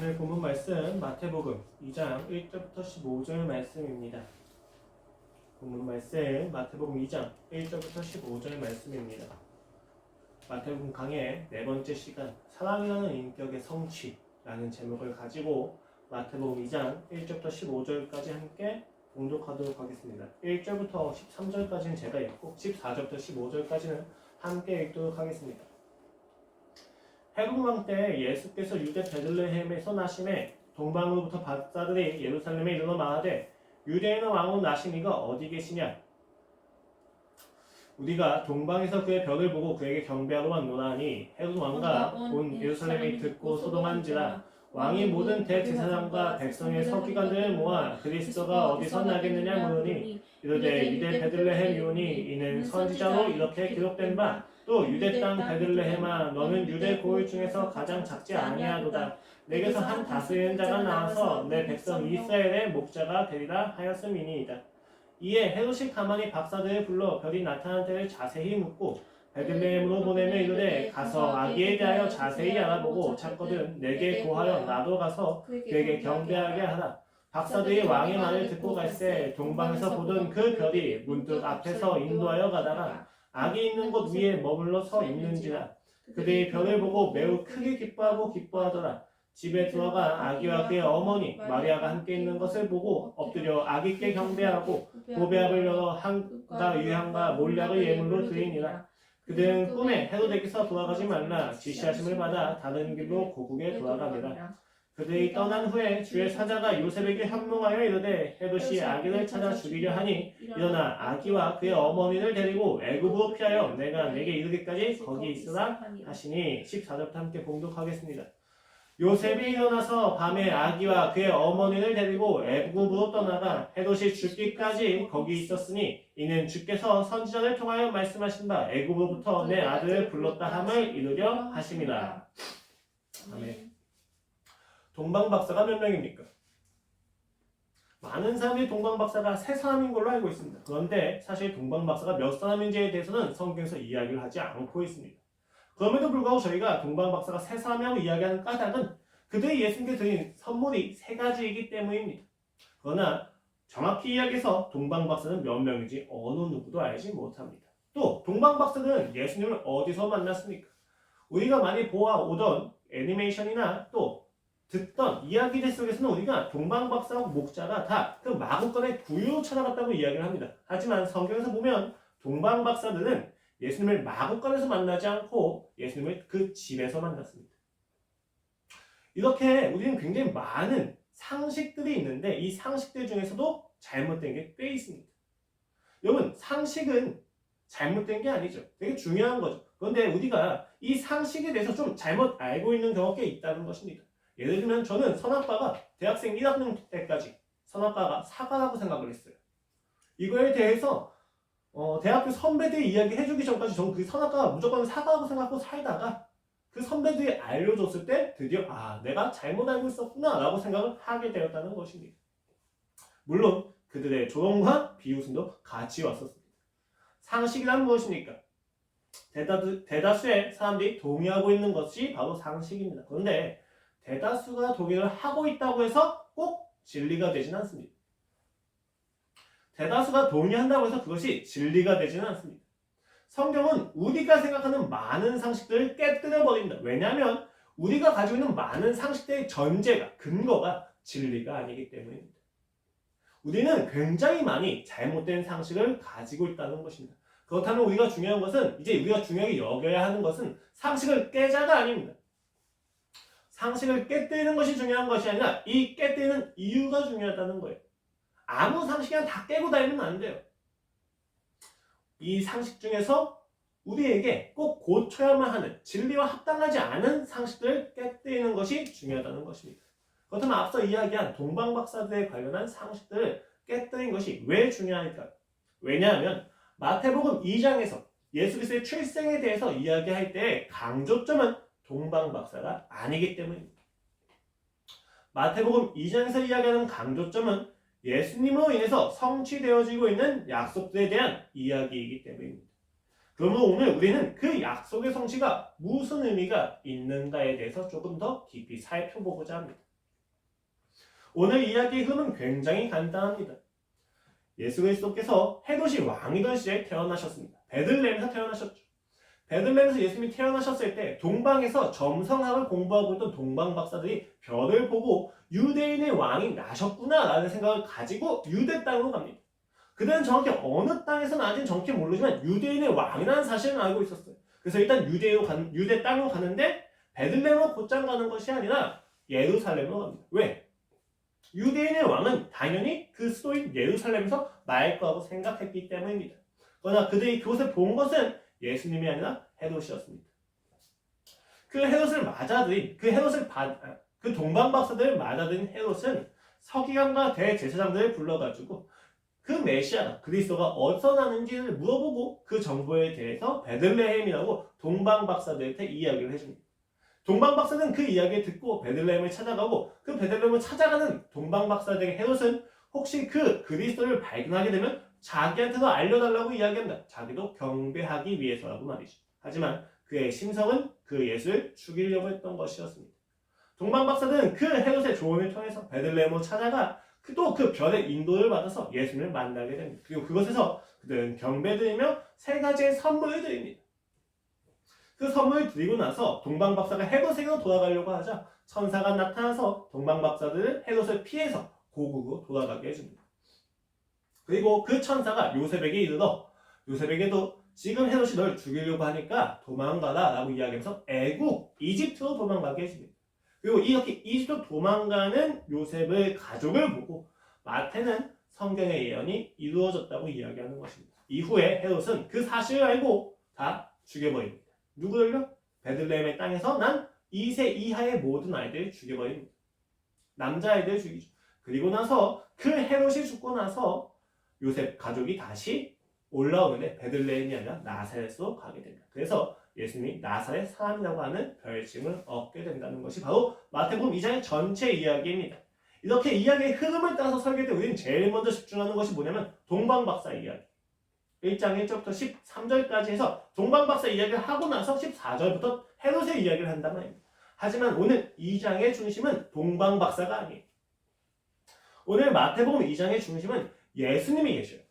오늘 본문 말씀 마태복음 2장 1절부터 15절 말씀입니다. 본문 말씀 마태복음 2장 1절부터 15절 말씀입니다. 마태복음 강의 네 번째 시간 사랑이라는 인격의 성취라는 제목을 가지고 마태복음 2장 1절부터 15절까지 함께 봉독하도록 하겠습니다. 1절부터 13절까지는 제가 읽고 14절부터 15절까지는 함께 읽도록 하겠습니다. 헤롯 왕 때 예수께서 유대 베들레헴에서 나심에 동방으로부터 박사들이 예루살렘에 이르러 말하되 유대인의 왕은 나신 이가 어디 계시냐? 우리가 동방에서 그의 별을 보고 그에게 경배하러 왔노라 하니 헤롯 왕과 온 예루살렘이 듣고 소동한지라 왕이 모든 대제사장과 백성의 서기관들을 모아 그리스도가 어디서 나겠느냐 물으니 이르되 유대 베들레헴 이오니 이는 선지자로 이렇게 기록된 바 또 유대 땅 베들레헴아 너는 유대 고을 중에서 가장 작지 아니하도다. 내게서 한 다스리는 자가 나와서 내 백성 이스라엘의 목자가 되리라 하였음이니이다. 이에 헤롯이 가만히 박사들을 불러 별이 나타난 때를 자세히 묻고 베들레헴으로 보내며 이르되 가서 아기에 대하여 자세히 알아보고 찾거든 내게 고하여 나도 가서 그에게 경배하게 하라. 박사들이 왕의 말을 듣고 갈새 동방에서 보던 그 별이 문득 앞에서 인도하여 가다가 아기 있는 곳 위에 머물러 서 있는지라. 그들이 별을 보고 매우 크게 기뻐하고 기뻐하더라. 집에 들어가 아기와 그의 어머니 마리아가 함께 있는 것을 보고 엎드려 아기께 경배하고 보배압을 열어 향과 유향과 몰약을 예물로 드리니라. 그들은 꿈에 헤롯에게서 돌아가지 말라 지시하심을 받아 다른 길로 고국에 돌아가니라. 그들이 떠난 후에 주의 사자가 요셉에게 현몽하여 이르되 헤롯이 아기를 찾아 죽이려 하니 일어나 아기와 그의 어머니를 데리고 애굽으로 피하여 내가 내게 이르기까지 거기 있으라 하시니 14절부터 함께 봉독하겠습니다. 요셉이 일어나서 밤에 아기와 그의 어머니를 데리고 애굽으로 떠나가 헤롯이 죽기까지 거기 있었으니 이는 주께서 선지자를 통하여 말씀하신 바 애굽으로부터 내 아들을 불렀다 함을 이루려 하심이라. 아멘. 동방박사가 몇 명입니까? 많은 사람이 동방박사가 3사람인 걸로 알고 있습니다. 그런데 사실 동방박사가 몇 사람인지에 대해서는 성경에서 이야기를 하지 않고 있습니다. 그럼에도 불구하고 저희가 동방박사가 3사람이라고 이야기하는 까닭은 그들이 예수님께 드린 선물이 3가지이기 때문입니다. 그러나 정확히 이야기해서 동방박사는 몇 명인지 어느 누구도 알지 못합니다. 또 동방박사는 예수님을 어디서 만났습니까? 우리가 많이 보아오던 애니메이션이나 또 듣던 이야기들 속에서는 우리가 동방박사와 목자가 다 그 마구간의 구유로 찾아갔다고 이야기를 합니다. 하지만 성경에서 보면 동방박사들은 예수님을 마구간에서 만나지 않고 예수님을 그 집에서 만났습니다. 이렇게 우리는 굉장히 많은 상식들이 있는데 이 상식들 중에서도 잘못된 게 꽤 있습니다. 여러분, 상식은 잘못된 게 아니죠. 되게 중요한 거죠. 그런데 우리가 이 상식에 대해서 좀 잘못 알고 있는 경우가 꽤 있다는 것입니다. 예를 들면 저는 선악과가 대학생 1학년 때까지 선악과가 사과라고 생각을 했어요. 이거에 대해서 대학교 선배들이 이야기 해주기 전까지 저는 그 선악과가 무조건 사과라고 생각하고 살다가 그 선배들이 알려줬을 때 드디어 내가 잘못 알고 있었구나 라고 생각을 하게 되었다는 것입니다. 물론 그들의 조롱과 비웃음도 같이 왔었습니다. 상식이란 무엇입니까? 대다수의 사람들이 동의하고 있는 것이 바로 상식입니다. 그런데 대다수가 동의를 하고 있다고 해서 꼭 진리가 되지는 않습니다. 대다수가 동의한다고 해서 그것이 진리가 되지는 않습니다. 성경은 우리가 생각하는 많은 상식들을 깨뜨려 버립니다. 왜냐하면 우리가 가지고 있는 많은 상식들의 전제가, 근거가 진리가 아니기 때문입니다. 우리는 굉장히 많이 잘못된 상식을 가지고 있다는 것입니다. 그렇다면 우리가 중요한 것은 이제 우리가 중요하게 여겨야 하는 것은 상식을 깨자가 아닙니다. 상식을 깨뜨리는 것이 중요한 것이 아니라 이 깨뜨리는 이유가 중요하다는 거예요. 아무 상식이나 다 깨고 다니면 안 돼요. 이 상식 중에서 우리에게 꼭 고쳐야만 하는 진리와 합당하지 않은 상식들을 깨뜨리는 것이 중요하다는 것입니다. 그렇다면 앞서 이야기한 동방박사들에 관련한 상식들을 깨뜨린 것이 왜 중요할까요? 왜냐하면 마태복음 2장에서 예수 그리스도의 출생에 대해서 이야기할 때 강조점은 동방박사가 아니기 때문입니다. 마태복음 2장에서 이야기하는 강조점은 예수님으로 인해서 성취되어지고 있는 약속들에 대한 이야기이기 때문입니다. 그러면 오늘 우리는 그 약속의 성취가 무슨 의미가 있는가에 대해서 조금 더 깊이 살펴보고자 합니다. 오늘 이야기의 흐름은 굉장히 간단합니다. 예수 그리스도께서 헤롯이 왕이던 시절에 태어나셨습니다. 베들레헴에서 태어나셨죠. 베들레헴에서 예수님이 태어나셨을 때 동방에서 점성학을 공부하고 있던 동방 박사들이 별을 보고 유대인의 왕이 나셨구나라는 생각을 가지고 유대 땅으로 갑니다. 그들은 정확히 어느 땅에서 나는지는 정확히 모르지만 유대인의 왕이라는 사실은 알고 있었어요. 그래서 일단 유대 땅으로 가는데 베들레헴으로 곧장 가는 것이 아니라 예루살렘으로 갑니다. 왜? 유대인의 왕은 당연히 그 수도인 예루살렘에서 날 거라고 생각했기 때문입니다. 그러나 그들이 그곳에 본 것은 예수님이 아니라 헤롯이었습니다. 그 헤롯을 맞아들인 그 동방 박사들을 맞아들인 헤롯은 서기관과 대제사장들을 불러가지고 그 메시아가 그리스도가 어디서 나는지를 물어보고 그 정보에 대해서 베들레헴이라고 동방 박사들한테 이야기를 해줍니다. 동방 박사는 그 이야기를 듣고 베들레헴을 찾아가고 그 베들레헴을 찾아가는 동방 박사들에게 헤롯은 혹시 그 그리스도를 발견하게 되면 자기한테도 알려달라고 이야기한다. 자기도 경배하기 위해서라고 말이죠. 하지만 그의 심성은 그 예수를 죽이려고 했던 것이었습니다. 동방 박사들은 그 헤롯의 조언을 통해서 베들레헴으로 찾아가 또 그 별의 인도를 받아서 예수님을 만나게 됩니다. 그리고 그곳에서 그들은 경배드리며 세 가지의 선물을 드립니다. 그 선물을 드리고 나서 동방 박사가 헤롯에게로 돌아가려고 하자 천사가 나타나서 동방 박사들을 헤롯을 피해서 고국으로 돌아가게 해줍니다. 그리고 그 천사가 요셉에게 이르러 요셉에게도 지금 헤롯이 널 죽이려고 하니까 도망가라 라고 이야기하면서 애국 이집트로 도망가게 해줍니다. 그리고 이렇게 이집트로 도망가는 요셉의 가족을 보고 마태는 성경의 예언이 이루어졌다고 이야기하는 것입니다. 이후에 헤롯은 그 사실을 알고 다 죽여버립니다. 누구를요? 베들레헴의 땅에서 난 2세 이하의 모든 아이들을 죽여버립니다. 남자아이들을 죽이죠. 그리고 나서 그 헤롯이 죽고 나서 요셉 가족이 다시 올라오는데 베들레헴이 아니라 나사렛으로 가게 됩니다. 그래서 예수님이 나사렛 사람이라고 하는 별칭을 얻게 된다는 것이 바로 마태복음 2장의 전체 이야기입니다. 이렇게 이야기의 흐름을 따라서 설계 때 우리는 제일 먼저 집중하는 것이 뭐냐면 동방박사 이야기. 1장 1절부터 13절까지 해서 동방박사 이야기를 하고 나서 14절부터 헤롯의 이야기를 한단 말입니다. 하지만 오늘 2장의 중심은 동방박사가 아니에요. 오늘 마태복음 2장의 중심은 예수님이 계셔요.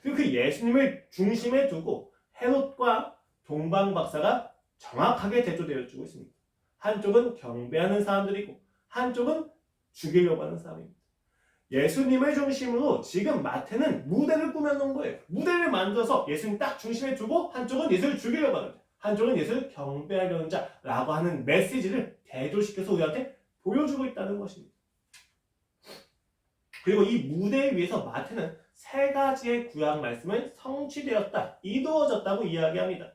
그리고 그 예수님을 중심에 두고 헤롯과 동방박사가 정확하게 대조되어 주고 있습니다. 한쪽은 경배하는 사람들이고 한쪽은 죽이려고 하는 사람입니다. 예수님을 중심으로 지금 마태는 무대를 꾸며놓은 거예요. 무대를 만들어서 예수님 딱 중심에 두고 한쪽은 예수를 죽이려고 하는 자, 한쪽은 예수를 경배하려는 자라고 하는 메시지를 대조시켜서 우리한테 보여주고 있다는 것입니다. 그리고 이 무대 위에서 마태는 세 가지의 구약 말씀을 성취되었다, 이루어졌다고 이야기합니다.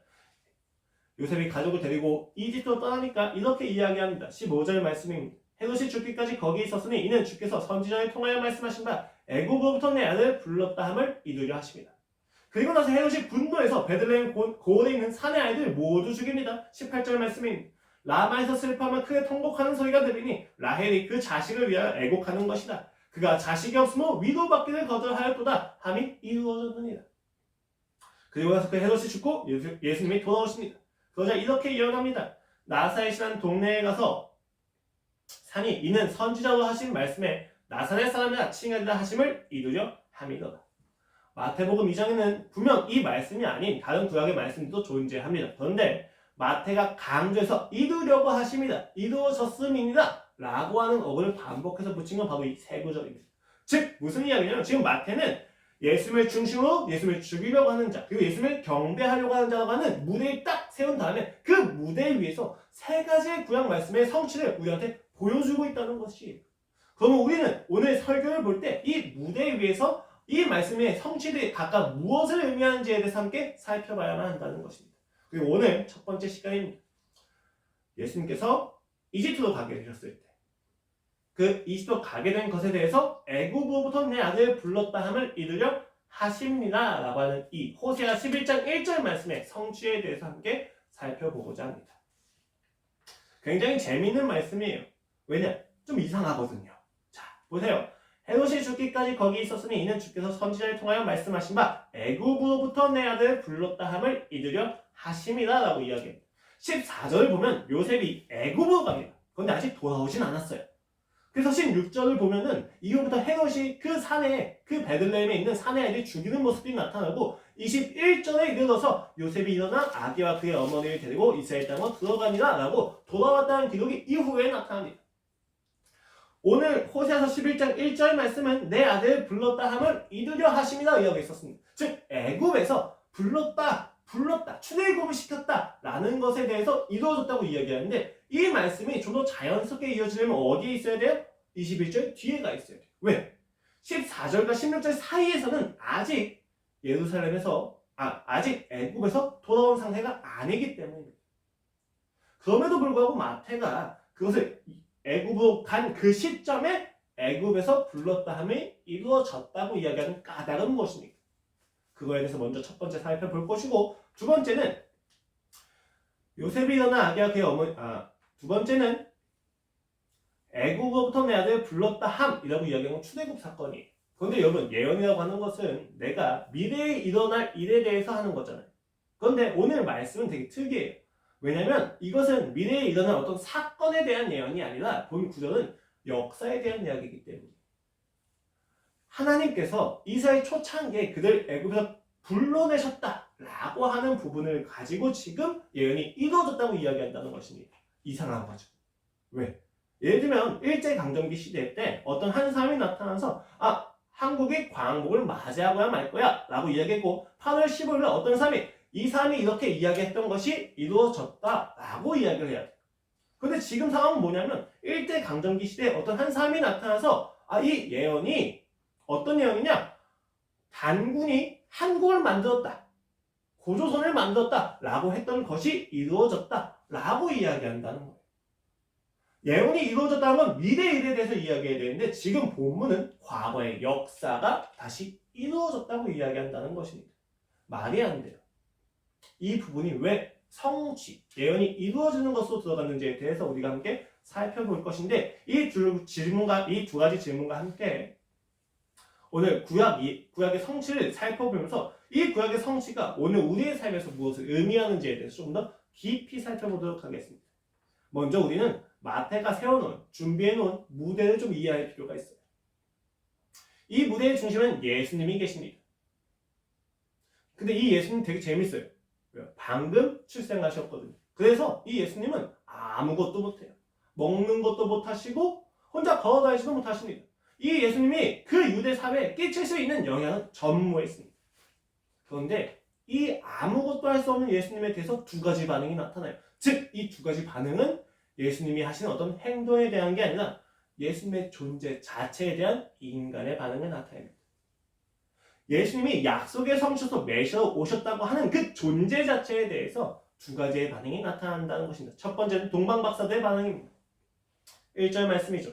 요셉이 가족을 데리고 이집트로 떠나니까 이렇게 이야기합니다. 15절 말씀입니다. 헤롯이 죽기까지 거기 있었으니 이는 주께서 선지자를 통하여 말씀하신 바 애굽으로부터 내 아들을 불렀다 함을 이루려 하십니다. 그리고 나서 헤롯이 분노해서 베들레헴 고을에 있는 산의 아이들 모두 죽입니다. 18절 말씀입니다. 라마에서 슬퍼하며 크게 통곡하는 소리가 들리니 라헬이 그 자식을 위하여 애곡하는 것이다. 그가 자식이 없으므로 위로받기를 거절하였도다 함이 이루어졌느니라. 그리고 나서 그 헤롯이 죽고 예수님이 돌아오십니다. 그러자 이렇게 예언합니다. 나사렛이라는 동네에 가서 산이 이는 선지자로 하신 말씀에 나사렛 사람이라 칭하리라 하심을 이루려 함이더라. 마태복음 2장에는 분명 이 말씀이 아닌 다른 구약의 말씀도 존재합니다. 그런데 마태가 강조해서 이루려고 하심이다, 이루어졌음이니라 라고 하는 어근을 반복해서 붙인 건 바로 이 세 구절입니다. 즉 무슨 이야기냐면 지금 마태는 예수님을 중심으로 예수님을 죽이려고 하는 자, 그리고 예수님을 경배하려고 하는 자라고 하는 무대에 딱 세운 다음에 그 무대 위에서 세 가지의 구약 말씀의 성취를 우리한테 보여주고 있다는 것이에요. 그러면 우리는 오늘 설교를 볼 때 이 무대 위에서 이 말씀의 성취들이 각각 무엇을 의미하는지에 대해서 함께 살펴봐야만 한다는 것입니다. 그리고 오늘 첫 번째 시간입니다. 예수님께서 이집트로 가게 되셨을 때 그 이집트로 가게 된 것에 대해서 애굽으로부터 내 아들을 불렀다 함을 이루려 하십니다 라고 하는 이 호세아 11장 1절 말씀의 성취에 대해서 함께 살펴보고자 합니다. 굉장히 재미있는 말씀이에요. 왜냐? 좀 이상하거든요. 자, 보세요. 헤롯이 죽기까지 거기 있었으니 이는 주께서 선지자를 통하여 말씀하신 바 애굽으로부터 내 아들을 불렀다 함을 이루려 하심이다 라고 이야기합니다. 14절을 보면 요셉이 애굽으로 갑니다. 그런데 아직 돌아오진 않았어요. 그래서 16절을 보면은 이후부터 헤롯이 그 산에, 그 베들레헴에 있는 산에 아이들 죽이는 모습이 나타나고 21절에 이르러서 요셉이 일어나 아기와 그의 어머니를 데리고 이스라엘 땅으로 들어가니라 라고 돌아왔다는 기록이 이후에 나타납니다. 오늘 호세아서 11장 1절 말씀은 내 아들을 불렀다 함을 이루려 하심이라 이야기 있었습니다. 즉 애굽에서 불렀다 출애굽을 시켰다 라는 것에 대해서 이루어졌다고 이야기하는데 이 말씀이 좀 더 자연스럽게 이어지려면 어디에 있어야 돼요? 21절 뒤에가 있어야 돼요. 왜? 14절과 16절 사이에서는 아직 예루살렘에서 아직 애굽에서 돌아온 상태가 아니기 때문입니다. 그럼에도 불구하고 마태가 그것을 애굽으로 간 그 시점에 애굽에서 불렀다 함이 이루어졌다고 이야기하는 까닭은 무엇입니까? 그거에 대해서 먼저 첫 번째 살펴볼 것이고 두 번째는 요셉이 일어나 아기와 그의 어머니 두 번째는 애굽으로부터 내 아들을 불렀다 함이라고 이야기하는 출애굽 사건이에요. 그런데 여러분 예언이라고 하는 것은 내가 미래에 일어날 일에 대해서 하는 거잖아요. 그런데 오늘 말씀은 되게 특이해요. 왜냐하면 이것은 미래에 일어날 어떤 사건에 대한 예언이 아니라 본 구절은 역사에 대한 이야기이기 때문이에요. 하나님께서 이스라엘 초창기에 그들 애굽에서 불러내셨다라고 하는 부분을 가지고 지금 예언이 이루어졌다고 이야기한다는 것입니다. 이상한 거죠. 왜? 예를 들면 일제강점기 시대 때 어떤 한 사람이 나타나서 한국이 광복을 맞이하고야 말 거야 라고 이야기했고 8월 15일 어떤 사람이 이 사람이 이렇게 이야기했던 것이 이루어졌다라고 이야기를 해야 돼요. 그런데 지금 상황은 뭐냐면 일제강점기 시대에 어떤 한 사람이 나타나서 이 예언이 어떤 예언이냐? 단군이 한국을 만들었다. 고조선을 만들었다. 라고 했던 것이 이루어졌다. 라고 이야기한다는 거예요. 예언이 이루어졌다면 미래 일에 대해서 이야기해야 되는데 지금 본문은 과거의 역사가 다시 이루어졌다고 이야기한다는 것입니다. 말이 안 돼요. 이 부분이 왜 성취, 예언이 이루어지는 것으로 들어갔는지에 대해서 우리가 함께 살펴볼 것인데 이 두 가지 질문과 함께 오늘 구약의 성취를 살펴보면서 이 구약의 성취가 오늘 우리의 삶에서 무엇을 의미하는지에 대해서 좀 더 깊이 살펴보도록 하겠습니다. 먼저 우리는 마태가 세워놓은, 준비해놓은 무대를 좀 이해할 필요가 있어요. 이 무대의 중심은 예수님이 계십니다. 근데 이 예수님 되게 재밌어요. 방금 출생하셨거든요. 그래서 이 예수님은 아무것도 못해요. 먹는 것도 못하시고 혼자 걸어다니지도 못하십니다. 이 예수님이 그 유대 사회에 끼칠 수 있는 영향은 전무했습니다. 그런데 이 아무것도 할 수 없는 예수님에 대해서 두 가지 반응이 나타나요. 즉, 이 두 가지 반응은 예수님이 하시는 어떤 행동에 대한 게 아니라 예수님의 존재 자체에 대한 인간의 반응을 나타냅니다. 예수님이 약속의 성취로 메시아로 오셨다고 하는 그 존재 자체에 대해서 두 가지의 반응이 나타난다는 것입니다. 첫 번째는 동방박사들의 반응입니다. 1절 말씀이죠.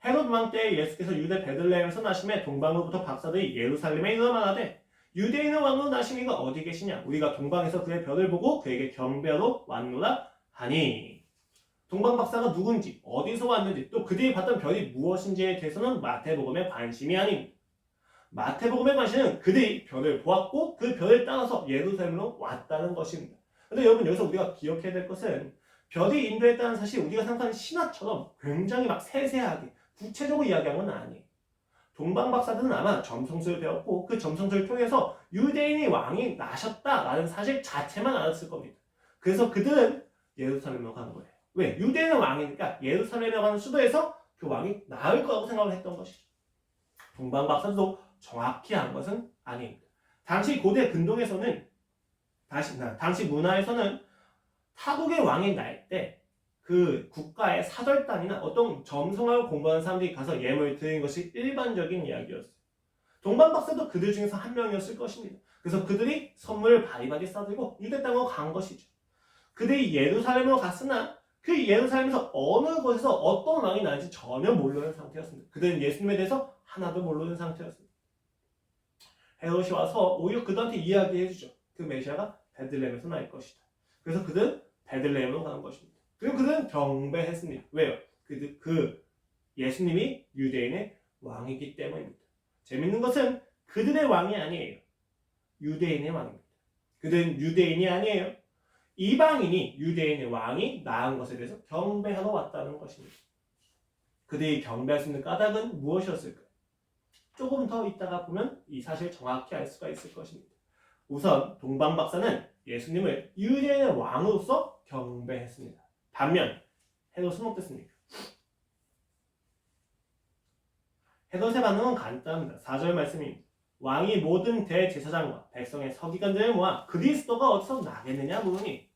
헤롯 왕 때에 예수께서 유대 베들레헴에서 나심에 동방으로부터 박사들이 예루살렘에 이르러 말하되 유대인의 왕으로 나신 이가 어디 계시냐? 우리가 동방에서 그의 별을 보고 그에게 경배하러 왔노라 하니. 동방 박사가 누군지, 어디서 왔는지, 또 그들이 봤던 별이 무엇인지에 대해서는 마태복음의 관심이 아닙니다. 마태복음의 관심은 그들이 별을 보았고 그 별을 따라서 예루살렘으로 왔다는 것입니다. 그런데 여러분 여기서 우리가 기억해야 될 것은 별이 인도했다는 사실이 우리가 생각하는 신화처럼 굉장히 막 세세하게 구체적으로 이야기한 건 아니에요. 동방 박사들은 아마 점성술을 배웠고 그 점성술을 통해서 유대인의 왕이 나셨다라는 사실 자체만 알았을 겁니다. 그래서 그들은 예루살렘으로 간 거예요. 왜? 유대인의 왕이니까 예루살렘이라고 하는 수도에서 그 왕이 나을 거라고 생각을 했던 것이죠. 동방 박사도 정확히 한 것은 아닙니다. 당시 고대 근동에서는 당시 문화에서는 타국의 왕이 날 때 그 국가의 사절단이나 어떤 점성하고 공부하는 사람들이 가서 예물을 드리는 것이 일반적인 이야기였어요. 동방 박사도 그들 중에서 한 명이었을 것입니다. 그래서 그들이 선물을 바리바리 싸들고 유대 땅으로 간 것이죠. 그들이 예루살렘으로 갔으나 그 예루살렘에서 어느 곳에서 어떤 왕이 나는지 전혀 모르는 상태였습니다. 그들은 예수님에 대해서 하나도 모르는 상태였습니다. 헤롯이 와서 오히려 그들한테 이야기해주죠. 그 메시아가 베들레헴에서 날 것이다. 그래서 그들은 베들레헴으로 가는 것입니다. 그리고 그들은 경배했습니다. 왜요? 그 예수님이 유대인의 왕이기 때문입니다. 재밌는 것은 그들의 왕이 아니에요. 유대인의 왕입니다. 그들은 유대인이 아니에요. 이방인이 유대인의 왕이 나은 것에 대해서 경배하러 왔다는 것입니다. 그들이 경배할 수 있는 까닭은 무엇이었을까? 조금 더 있다가 보면 이 사실을 정확히 알 수가 있을 것입니다. 우선 동방 박사는 예수님을 유대인의 왕으로서 경배했습니다. 반면 헤롯은 어땠습니까? 헤롯의 반응은 간단합니다. 4절 말씀입니다. 왕이 모든 대제사장과 백성의 서기관들을 모아 그리스도가 어디서 나겠느냐 물으니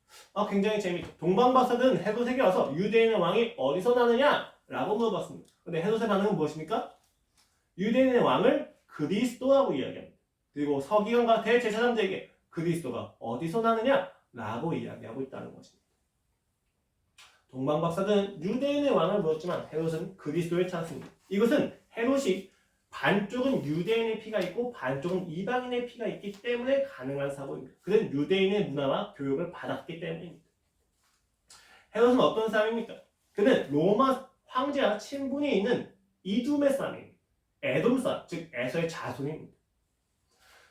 굉장히 재미있죠. 동방 박사들은 헤롯에게 와서 유대인의 왕이 어디서 나느냐 라고 물어봤습니다. 근데 헤롯의 반응은 무엇입니까? 유대인의 왕을 그리스도라고 이야기합니다. 그리고 서기관과 대제사장들에게 그리스도가 어디서 나느냐 라고 이야기하고 있다는 것입니다. 동방 박사들은 유대인의 왕을 물었지만 헤롯은 그리스도를 찾았습니다. 이것은 헤롯이 반쪽은 유대인의 피가 있고 반쪽은 이방인의 피가 있기 때문에 가능한 사고입니다. 그는 유대인의 문화와 교육을 받았기 때문입니다. 헤롯은 어떤 사람입니까? 그는 로마 황제와 친분이 있는 이두메 사람입니다. 에돔 사람, 즉 에서의 자손입니다.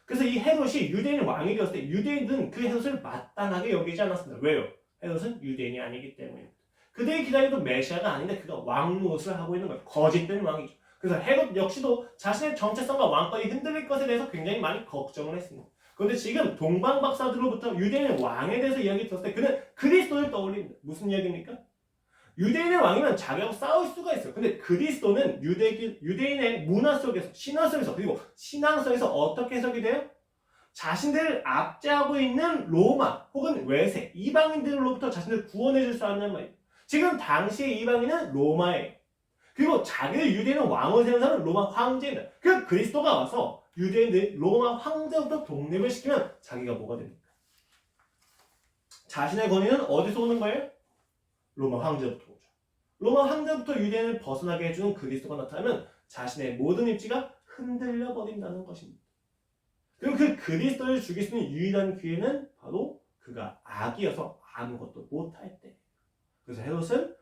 그래서 이 헤롯이 유대인 왕이 되었을 때 유대인들은 그 헤롯을 마땅하게 여기지 않았습니다. 왜요? 헤롯은 유대인이 아니기 때문입니다. 그들이 기다리던 메시아가 아닌데 그가 왕 노릇을 하고 있는 거예요. 거짓된 왕이죠. 그래서 헤롯 역시도 자신의 정체성과 왕권이 흔들릴 것에 대해서 굉장히 많이 걱정을 했습니다. 그런데 지금 동방 박사들로부터 유대인의 왕에 대해서 이야기 들었을 때 그는 그리스도를 떠올립니다. 무슨 이야기입니까? 유대인의 왕이면 자기하고 싸울 수가 있어요. 근데 그리스도는 유대인의 문화 속에서, 신화 속에서, 그리고 신앙 속에서 어떻게 해석이 돼요? 자신들을 압제하고 있는 로마 혹은 외세, 이방인들로부터 자신을 구원해 줄 사람이란 말이에요. 지금 당시의 이방인은 로마예요. 그리고 자기를 유대인은 왕으로 세운 사람은 로마 황제입니다. 그 그리스도가 와서 유대인들 로마 황제부터 독립을 시키면 자기가 뭐가 됩니까? 자신의 권위는 어디서 오는 거예요? 로마 황제부터 오죠. 로마 황제부터 유대인을 벗어나게 해주는 그리스도가 나타나면 자신의 모든 입지가 흔들려 버린다는 것입니다. 그리고 그 그리스도를 죽일 수 있는 유일한 기회는 바로 그가 악이어서 아무것도 못할 때. 그래서 헤롯은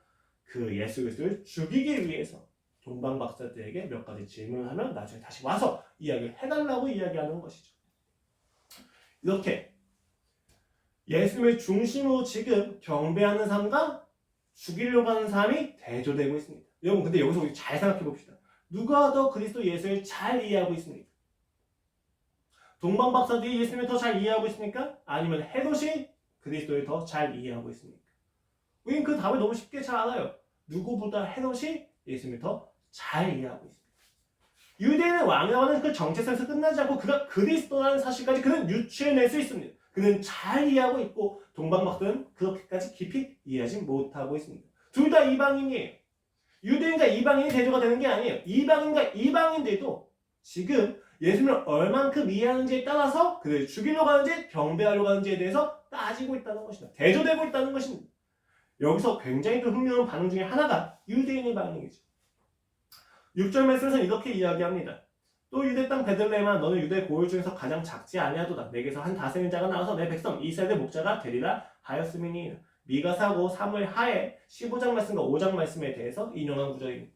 그 예수 그리스도를 죽이기 위해서 동방 박사들에게 몇 가지 질문을 하면 나중에 다시 와서 이야기를 해달라고 이야기하는 것이죠. 이렇게 예수님을 중심으로 지금 경배하는 삶과 죽이려고 하는 사람이 대조되고 있습니다. 여러분 근데 여기서 우리 잘 생각해 봅시다. 누가 더 그리스도 예수를 잘 이해하고 있습니까? 동방 박사들이 예수님을 더 잘 이해하고 있습니까? 아니면 헤롯이 그리스도를 더 잘 이해하고 있습니까? 우리는 그 답을 너무 쉽게 잘 알아요. 누구보다 헤롯이 예수님을 더 잘 이해하고 있습니다. 유대인의 왕이라고 하는 그 정체성에서 끝나지 않고 그가 그리스도라는 사실까지 그는 유추해낼 수 있습니다. 그는 잘 이해하고 있고 동방 박사들은 그렇게까지 깊이 이해하지 못하고 있습니다. 둘 다 이방인이에요. 유대인과 이방인이 대조가 되는 게 아니에요. 이방인과 이방인들도 지금 예수님을 얼만큼 이해하는지에 따라서 그를 죽이려고 하는지 경배하려고 하는지에 대해서 따지고 있다는 것입니다. 대조되고 있다는 것입니다. 여기서 굉장히 또 흥미로운 반응 중에 하나가 유대인의 반응이죠. 6절 말씀에서는 이렇게 이야기합니다. 또 유대 땅 베들레헴아 너는 유대 고을 중에서 가장 작지 아니하도다. 내게서 한 다스리는 자가 나와서 내 백성 이스라엘의 목자가 되리라 하였음이니. 미가사고 사무엘 하에 15장 말씀과 5장 말씀에 대해서 인용한 구절입니다.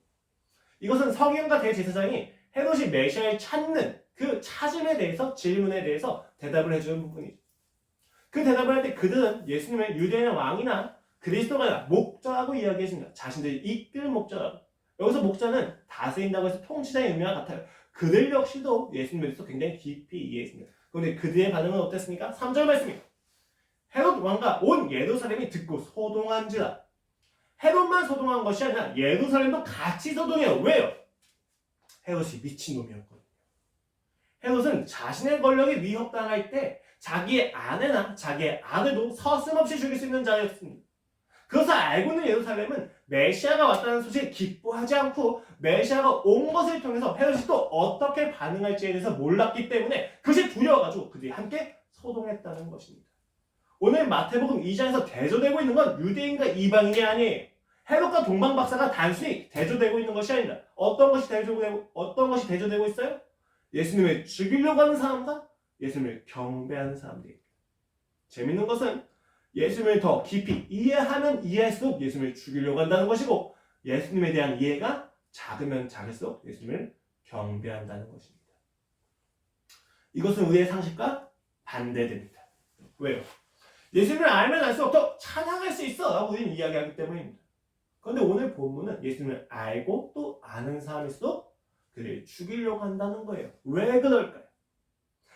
이것은 서기관과 대제사장이 헤롯이 메시아를 찾는 그 찾음에 대해서 질문에 대해서 대답을 해주는 부분이죠. 그 대답을 할 때 그들은 예수님을 유대인의 왕이나 그리스도가 아니라 목자라고 이야기했습니다. 자신들이 이끌 목자라고. 여기서 목자는 다스린다고 해서 통치자의 의미와 같아요. 그들 역시도 예수님에 대해서 굉장히 깊이 이해했습니다. 그런데 그들의 반응은 어땠습니까? 3절 말씀입니다. 헤롯 왕과 온 예루살렘이 듣고 소동한지라. 헤롯만 소동한 것이 아니라 예루살렘도 같이 소동해요. 왜요? 헤롯이 미친놈이었거든요. 헤롯은 자신의 권력이 위협당할 때 자기의 아내나 자기의 아들도 서슴없이 죽일 수 있는 자였습니다. 그것을 알고 있는 예루살렘은 메시아가 왔다는 소식에 기뻐하지 않고 메시아가 온 것을 통해서 헤롯이 또 어떻게 반응할지에 대해서 몰랐기 때문에 그것이 두려워가지고 그들이 함께 소동했다는 것입니다. 오늘 마태복음 2장에서 대조되고 있는 건 유대인과 이방인이 아니에요. 헤롯과 동방 박사가 단순히 대조되고 있는 것이 아니다. 어떤 것이 대조되고 있어요? 예수님을 죽이려고 하는 사람과 예수님을 경배하는 사람들입니다. 재밌는 것은 예수님을 더 깊이 이해하면 이해할수록 예수님을 죽이려고 한다는 것이고 예수님에 대한 이해가 작으면 작을수록 예수님을 경배한다는 것입니다. 이것은 우리의 상식과 반대됩니다. 왜요? 예수님을 알면 알수록 더 찬양할 수 있어 라고 우리는 이야기하기 때문입니다. 그런데 오늘 본문은 예수님을 알고 또 아는 사람일수록 그를 죽이려고 한다는 거예요. 왜 그럴까요?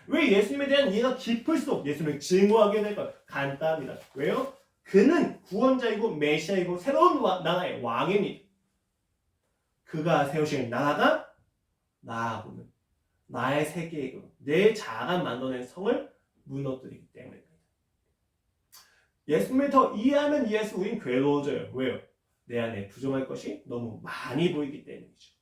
왜 예수님에 대한 이해가 깊을수록 예수님을 증오하게 될까요? 간단합니다. 왜요? 그는 구원자이고 메시아이고 새로운 나라의 왕입니다. 그가 세우신 나라가 나하고는 나의 세계이고 내 자아가 만들어낸 성을 무너뜨리기 때문입니다. 예수님을 더 이해하면 이해할수록 우린 괴로워져요. 왜요? 내 안에 부정할 것이 너무 많이 보이기 때문이죠.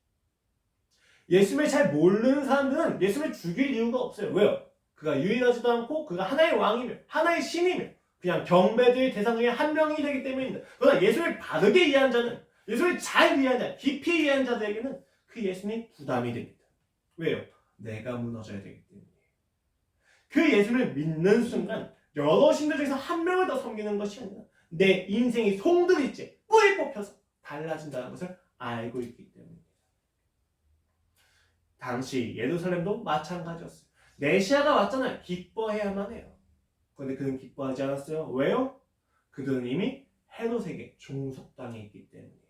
예수님을 잘 모르는 사람들은 예수님을 죽일 이유가 없어요. 왜요? 그가 유일하지도 않고 그가 하나의 왕이며 하나의 신이며 그냥 경배드릴 대상 중에 한 명이 되기 때문입니다. 그러나 예수님을 바르게 이해한 자는, 예수님을 잘 이해한 자, 깊이 이해한 자들에게는 그 예수님이 부담이 됩니다. 왜요? 내가 무너져야 되기 때문이에요. 그 예수님을 믿는 순간 여러 신들 중에서 한 명을 더 섬기는 것이 아니라 내 인생이 송두리째 뿌리 뽑혀서 달라진다는 것을 알고 있기 때문입니다. 당시 예루살렘도 마찬가지였어요. 메시아가 왔잖아요. 기뻐해야만 해요. 그런데 그는 기뻐하지 않았어요. 왜요? 그들은 이미 헤롯에게 종속당해 있기 때문이에요.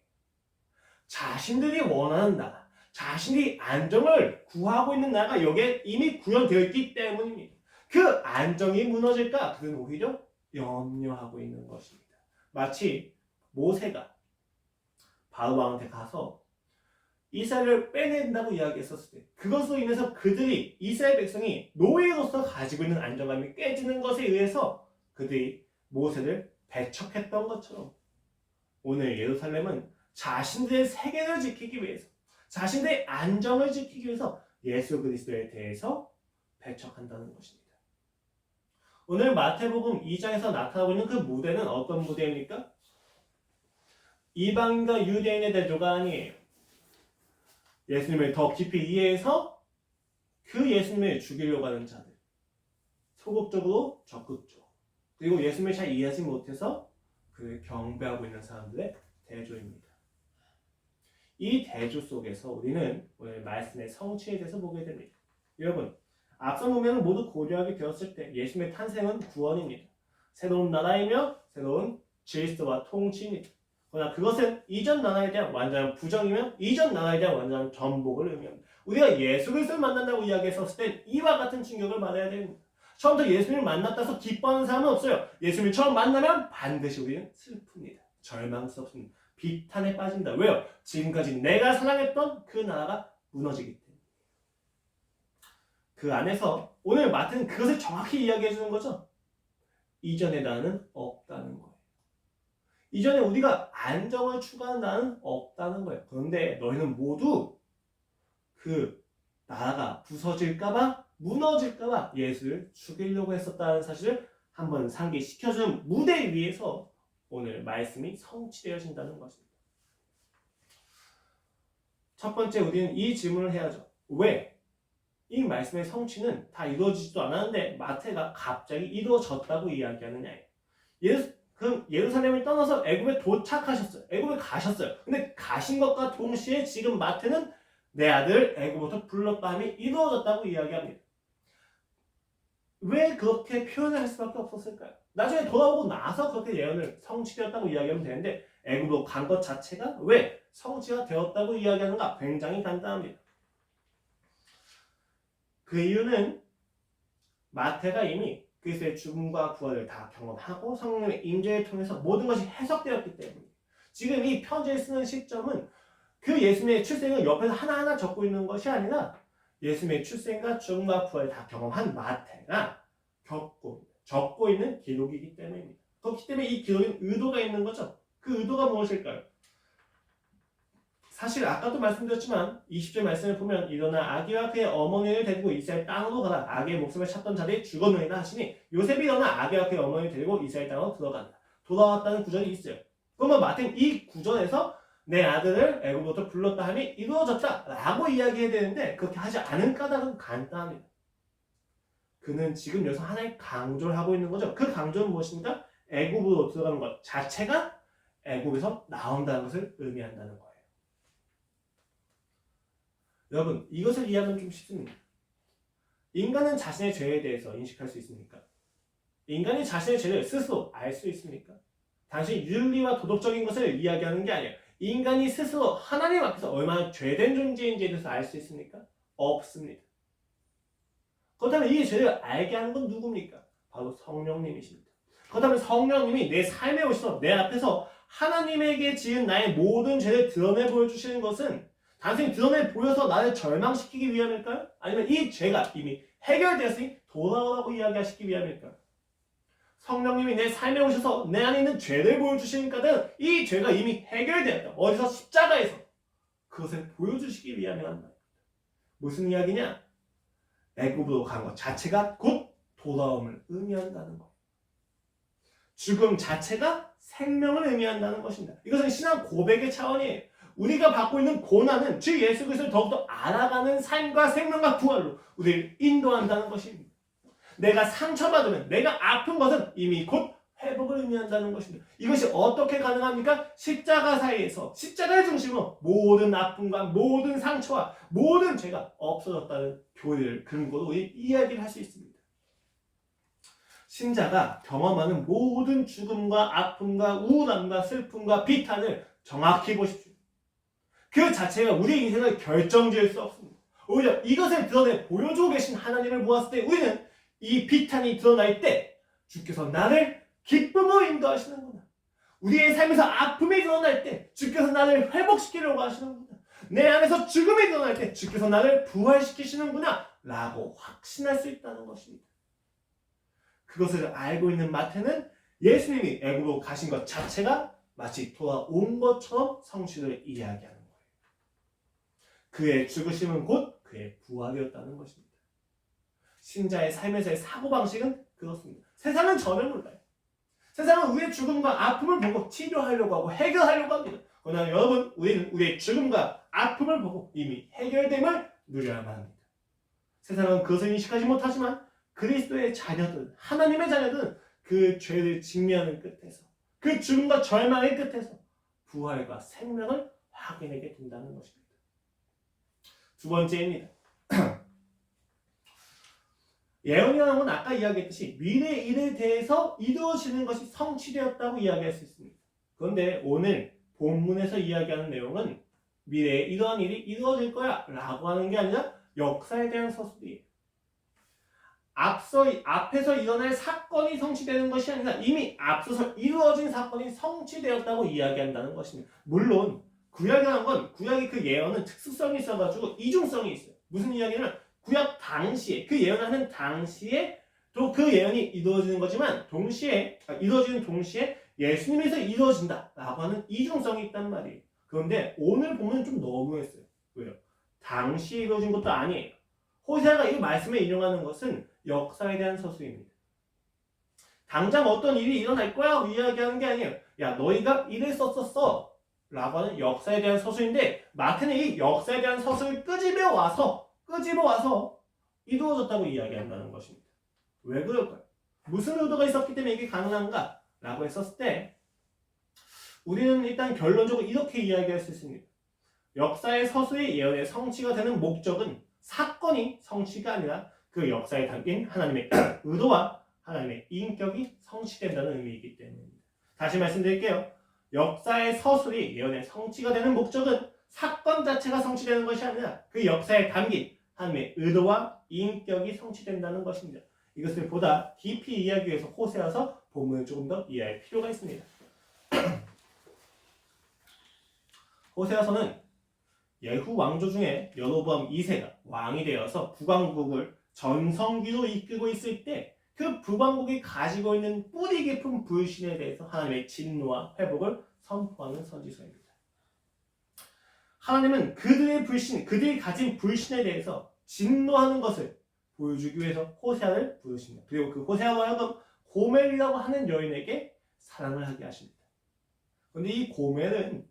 자신들이 원하는 나라, 자신이 안정을 구하고 있는 나라가 여기에 이미 구현되어 있기 때문입니다. 그 안정이 무너질까? 그들은 오히려 염려하고 있는 것입니다. 마치 모세가 바로 왕한테 가서 이스라엘을 빼낸다고 이야기했었을 때 그것으로 인해서 그들이 이스라엘 백성이 노예로서 가지고 있는 안정감이 깨지는 것에 의해서 그들이 모세를 배척했던 것처럼 오늘 예루살렘은 자신들의 세계를 지키기 위해서 자신들의 안정을 지키기 위해서 예수 그리스도에 대해서 배척한다는 것입니다. 오늘 마태복음 2장에서 나타나고 있는 그 무대는 어떤 무대입니까? 이방인과 유대인의 대조가 아니에요. 예수님을 더 깊이 이해해서 그 예수님을 죽이려고 하는 자들, 소극적으로 적극적, 그리고 예수님을 잘 이해하지 못해서 그를 경배하고 있는 사람들의 대조입니다. 이 대조 속에서 우리는 오늘 말씀의 성취에 대해서 보게 됩니다. 여러분, 앞선 보면 모두 고려하게 되었을 때 예수님의 탄생은 구원입니다. 새로운 나라이며 새로운 질서와 통치입니다. 그러나 그것은 이전 나라에 대한 완전한 부정이며 이전 나라에 대한 완전한 전복을 의미합니다. 우리가 예수 그리스도를 만난다고 이야기했었을 때 이와 같은 충격을 받아야 됩니다. 처음부터 예수님을 만났다 해서 기뻐하는 사람은 없어요. 예수님을 처음 만나면 반드시 우리는 슬픕니다. 절망스럽습니다. 비탄에 빠진다. 왜요? 지금까지 내가 사랑했던 그 나라가 무너지기 때문에. 그 안에서 오늘 마태는 그것을 정확히 이야기해 주는 거죠. 이전의 나는 없다는 거예요. 이전에 우리가 안정을 추구하는 나는 없다는 거예요. 그런데 너희는 모두 그 나라가 부서질까봐 무너질까봐 예수를 죽이려고 했었다는 사실을 한번 상기시켜주는 무대 위에서 오늘 말씀이 성취되어진다는 것입니다. 첫 번째 우리는 이 질문을 해야죠. 왜? 이 말씀의 성취는 다 이루어지지도 않았는데 마태가 갑자기 이루어졌다고 이야기하느냐예요. 그럼 예루살렘을 떠나서 애굽에 도착하셨어요. 애굽에 가셨어요. 근데 가신 것과 동시에 지금 마태는 내 아들 애굽부터 불렀다 함이 이루어졌다고 이야기합니다. 왜 그렇게 표현을 할 수밖에 없었을까요? 나중에 돌아오고 나서 그렇게 예언을 성취되었다고 이야기하면 되는데 애굽으로 간 것 자체가 왜 성취가 되었다고 이야기하는가? 굉장히 간단합니다. 그 이유는 마태가 이미 그리스도의 죽음과 부활을 다 경험하고 성령의 임재를 통해서 모든 것이 해석되었기 때문입니다. 지금 이 편지를 쓰는 시점은 그 예수님의 출생을 옆에서 하나하나 적고 있는 것이 아니라 예수님의 출생과 죽음과 부활을 다 경험한 마태가 적고 있는 기록이기 때문입니다. 그렇기 때문에 이 기록엔 의도가 있는 거죠. 그 의도가 무엇일까요? 사실 아까도 말씀드렸지만 20절 말씀을 보면 일어나 아기와 그의 어머니를 데리고 이스라엘 땅으로 가라. 아기의 목숨을 찾던 자들이 죽었느니라 하시니 요셉이 일어나 아기와 그의 어머니를 데리고 이스라엘 땅으로 들어간다. 돌아왔다는 구절이 있어요. 그러면 마태는 이 구절에서 내 아들을 애굽부터 불렀다 함이 이루어졌다 라고 이야기해야 되는데 그렇게 하지 않은 까닭은 간단합니다. 그는 지금 여기서 하나의 강조를 하고 있는 거죠. 그 강조는 무엇입니까? 애굽으로 들어가는 것 자체가 애굽에서 나온다는 것을 의미한다는 거예요. 여러분, 이것을 이해하면 좀 쉽습니다. 인간은 자신의 죄에 대해서 인식할 수 있습니까? 인간이 자신의 죄를 스스로 알 수 있습니까? 단지 윤리와 도덕적인 것을 이야기하는 게 아니에요. 인간이 스스로 하나님 앞에서 얼마나 죄된 존재인지에 대해서 알 수 있습니까? 없습니다. 그렇다면 이 죄를 알게 하는 건 누굽니까? 바로 성령님이십니다. 그렇다면 성령님이 내 삶에 오셔서 내 앞에서 하나님에게 지은 나의 모든 죄를 드러내 보여주시는 것은 단순히 드러내 보여서 나를 절망시키기 위함일까요? 아니면 이 죄가 이미 해결되었으니 돌아오라고 이야기하시기 위함일까요? 성령님이 내 삶에 오셔서 내 안에 있는 죄를 보여주시니까는 이 죄가 이미 해결되었다. 어디서? 십자가에서. 그것을 보여주시기 위함이란 말입니다. 무슨 이야기냐? 애굽으로 간 것 자체가 곧 돌아옴을 의미한다는 것. 죽음 자체가 생명을 의미한다는 것입니다. 이것은 신앙 고백의 차원이에요. 우리가 받고 있는 고난은 주 예수 그리스도를 더욱더 알아가는 삶과 생명과 부활로 우리를 인도한다는 것입니다. 내가 상처받으면, 내가 아픈 것은 이미 곧 회복을 의미한다는 것입니다. 이것이 어떻게 가능합니까? 십자가 사이에서, 십자가의 중심으로 모든 아픔과 모든 상처와 모든 죄가 없어졌다는 교리를 근거로 우리 이야기를 할 수 있습니다. 신자가 경험하는 모든 죽음과 아픔과 우울함과 슬픔과 비탄을 정확히 보십시오. 그 자체가 우리의 인생을 결정지을 수 없습니다. 오히려 이것을 드러내 보여주고 계신 하나님을 보았을 때 우리는 이 비탄이 드러날 때 주께서 나를 기쁨으로 인도하시는구나. 우리의 삶에서 아픔이 드러날 때 주께서 나를 회복시키려고 하시는구나. 내 안에서 죽음이 드러날 때 주께서 나를 부활시키시는구나 라고 확신할 수 있다는 것입니다. 그것을 알고 있는 마태는 예수님이 애굽으로 가신 것 자체가 마치 돌아온 것처럼 성취를 이야기하는 거예요. 그의 죽으심은 곧 그의 부활이었다는 것입니다. 신자의 삶에서의 사고방식은 그렇습니다. 세상은 전혀 몰라요. 세상은 우리의 죽음과 아픔을 보고 치료하려고 하고 해결하려고 합니다. 그러나 여러분, 우리는 우리의 죽음과 아픔을 보고 이미 해결됨을 누려야만 합니다. 세상은 그것을 인식하지 못하지만 그리스도의 자녀들, 하나님의 자녀들은 그 죄를 직면하는 끝에서, 그 죽음과 절망의 끝에서 부활과 생명을 확인하게 된다는 것입니다. 두 번째입니다. 예언이라는 건 아까 이야기했듯이 미래의 일에 대해서 이루어지는 것이 성취되었다고 이야기할 수 있습니다. 그런데 오늘 본문에서 이야기하는 내용은 미래에 이러한 일이 이루어질 거야 라고 하는 게 아니라 역사에 대한 서술이에요. 앞에서 일어날 사건이 성취되는 것이 아니라 이미 앞서서 이루어진 사건이 성취되었다고 이야기한다는 것입니다. 물론 구약이라는 건 구약의 그 예언은 특수성이 있어가지고 이중성이 있어요. 무슨 이야기는 구약 당시에 그 예언하는 당시에 또 그 예언이 이루어지는 거지만 이루어지는 동시에 예수님에서 이루어진다라고 하는 이중성이 있단 말이에요. 그런데 오늘 보면 좀 너무했어요. 왜요? 당시에 이루어진 것도 아니에요. 호세아가 이 말씀을 인용하는 것은 역사에 대한 서술입니다. 당장 어떤 일이 일어날 거야 이야기하는 게 아니에요. 야, 너희가 이랬었었어 라고 하는 역사에 대한 서술인데 마태는 이 역사에 대한 서술을 끄집어 와서 이루어졌다고 이야기한다는 것입니다. 왜 그럴까요? 무슨 의도가 있었기 때문에 이게 가능한가? 라고 했었을 때 우리는 일단 결론적으로 이렇게 이야기할 수 있습니다. 역사의 서술의 예언의 성취가 되는 목적은 사건이 성취가 아니라 그 역사에 담긴 하나님의 의도와 하나님의 인격이 성취된다는 의미이기 때문입니다. 다시 말씀드릴게요. 역사의 서술이 예언의 성취가 되는 목적은 사건 자체가 성취되는 것이 아니라 그 역사에 담긴 하나님의 의도와 인격이 성취된다는 것입니다. 이것을 보다 깊이 이야기하기 위해서 호세아서 본문을 조금 더 이해할 필요가 있습니다. 호세아서는 예후 왕조 중에 여로보암 2세가 왕이 되어서 북왕국을 전성기로 이끌고 있을 때 그 북왕국이 가지고 있는 뿌리 깊은 불신에 대해서 하나님의 진노와 회복을 선포하는 선지서입니다. 하나님은 그들이 가진 불신에 대해서 진노하는 것을 보여주기 위해서 호세아를 부르십니다. 그리고 그 호세아로 하여금 고멜이라고 하는 여인에게 사랑을 하게 하십니다. 그런데 이 고멜은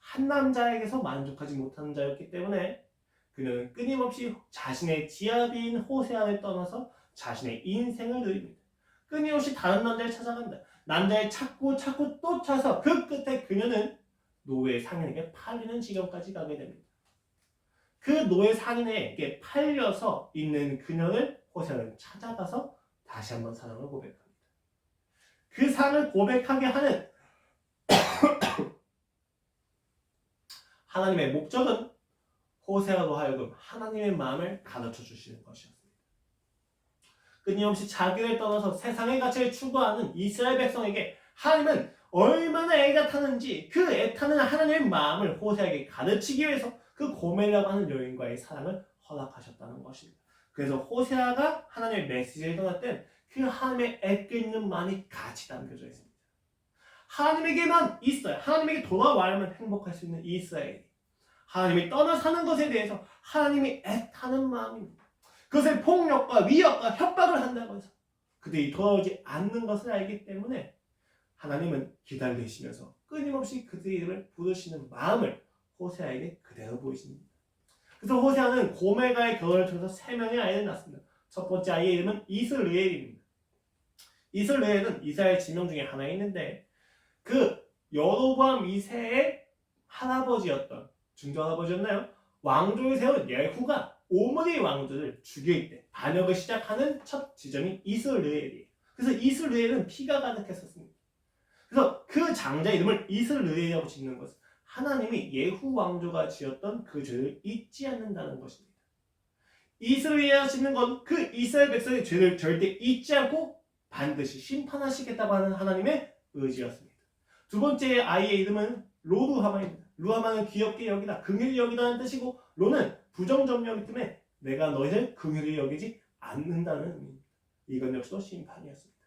한 남자에게서 만족하지 못하는 자였기 때문에 그는 끊임없이 자신의 지아비인 호세아를 떠나서 자신의 인생을 누립니다. 끊임없이 다른 남자를 찾아간다. 남자를 찾고 또 찾아서 그 끝에 그녀는 노예 상인에게 팔리는 지경까지 가게 됩니다. 그 노예 상인에게 팔려서 있는 그녀를 호세아는 찾아가서 다시 한번 사랑을 고백합니다. 그 사랑을 고백하게 하는 하나님의 목적은 호세아로 하여금 하나님의 마음을 가르쳐 주시는 것이었습니다. 끊임없이 자기를 떠나서 세상의 가치를 추구하는 이스라엘 백성에게 하나님은 얼마나 애가 타는지 그 애타는 하나님의 마음을 호세아에게 가르치기 위해서 그 고멜이라고 하는 여인과의 사랑을 허락하셨다는 것입니다. 그래서 호세아가 하나님의 메시지를 전할 땐 그 하나님의 애끓는 마음이 같이 담겨져 있습니다. 하나님에게만 있어야, 하나님에게 돌아와야만 행복할 수 있는 이스라엘이 하나님이 떠나 사는 것에 대해서 하나님이 애타는 마음입니다. 그것을 폭력과 위협과 협박을 한다고 해서 그들이 돌아오지 않는 것을 알기 때문에 하나님은 기다리시면서 끊임없이 그들의 이름을 부르시는 마음을 호세아에게 그대로 보이십니다. 그래서 호세아는 고멜과의 결혼을 통해서 3명의 아이를 낳습니다. 첫 번째 아이의 이름은 이스르엘입니다. 이스르엘은 이스라엘 지명 중에 하나 있는데 그 여로보암 2세의 할아버지였던 중전할아버지였나요? 왕조를 세운 예후가 오므리 왕조를 죽일 때 반역을 시작하는 첫 지점이 이스르엘이에요. 그래서 이스르엘은 피가 가득했었습니다. 그래서 그 장자 이름을 이스르엘이라고 짓는 것은 하나님이 예후 왕조가 지었던 그 죄를 잊지 않는다는 것입니다. 이스라엘이라 짓는 건 그 이스라엘 백성의 죄를 절대 잊지 않고 반드시 심판하시겠다고 하는 하나님의 의지였습니다. 두 번째 아이의 이름은 로루하마입니다. 루하마는 귀엽게 여기다, 긍휼히 여기다는 뜻이고, 로는 부정점령이기 때문에 내가 너희를 긍휼히 여기지 않는다는 의미입니다. 이건 역시도 심판이었습니다.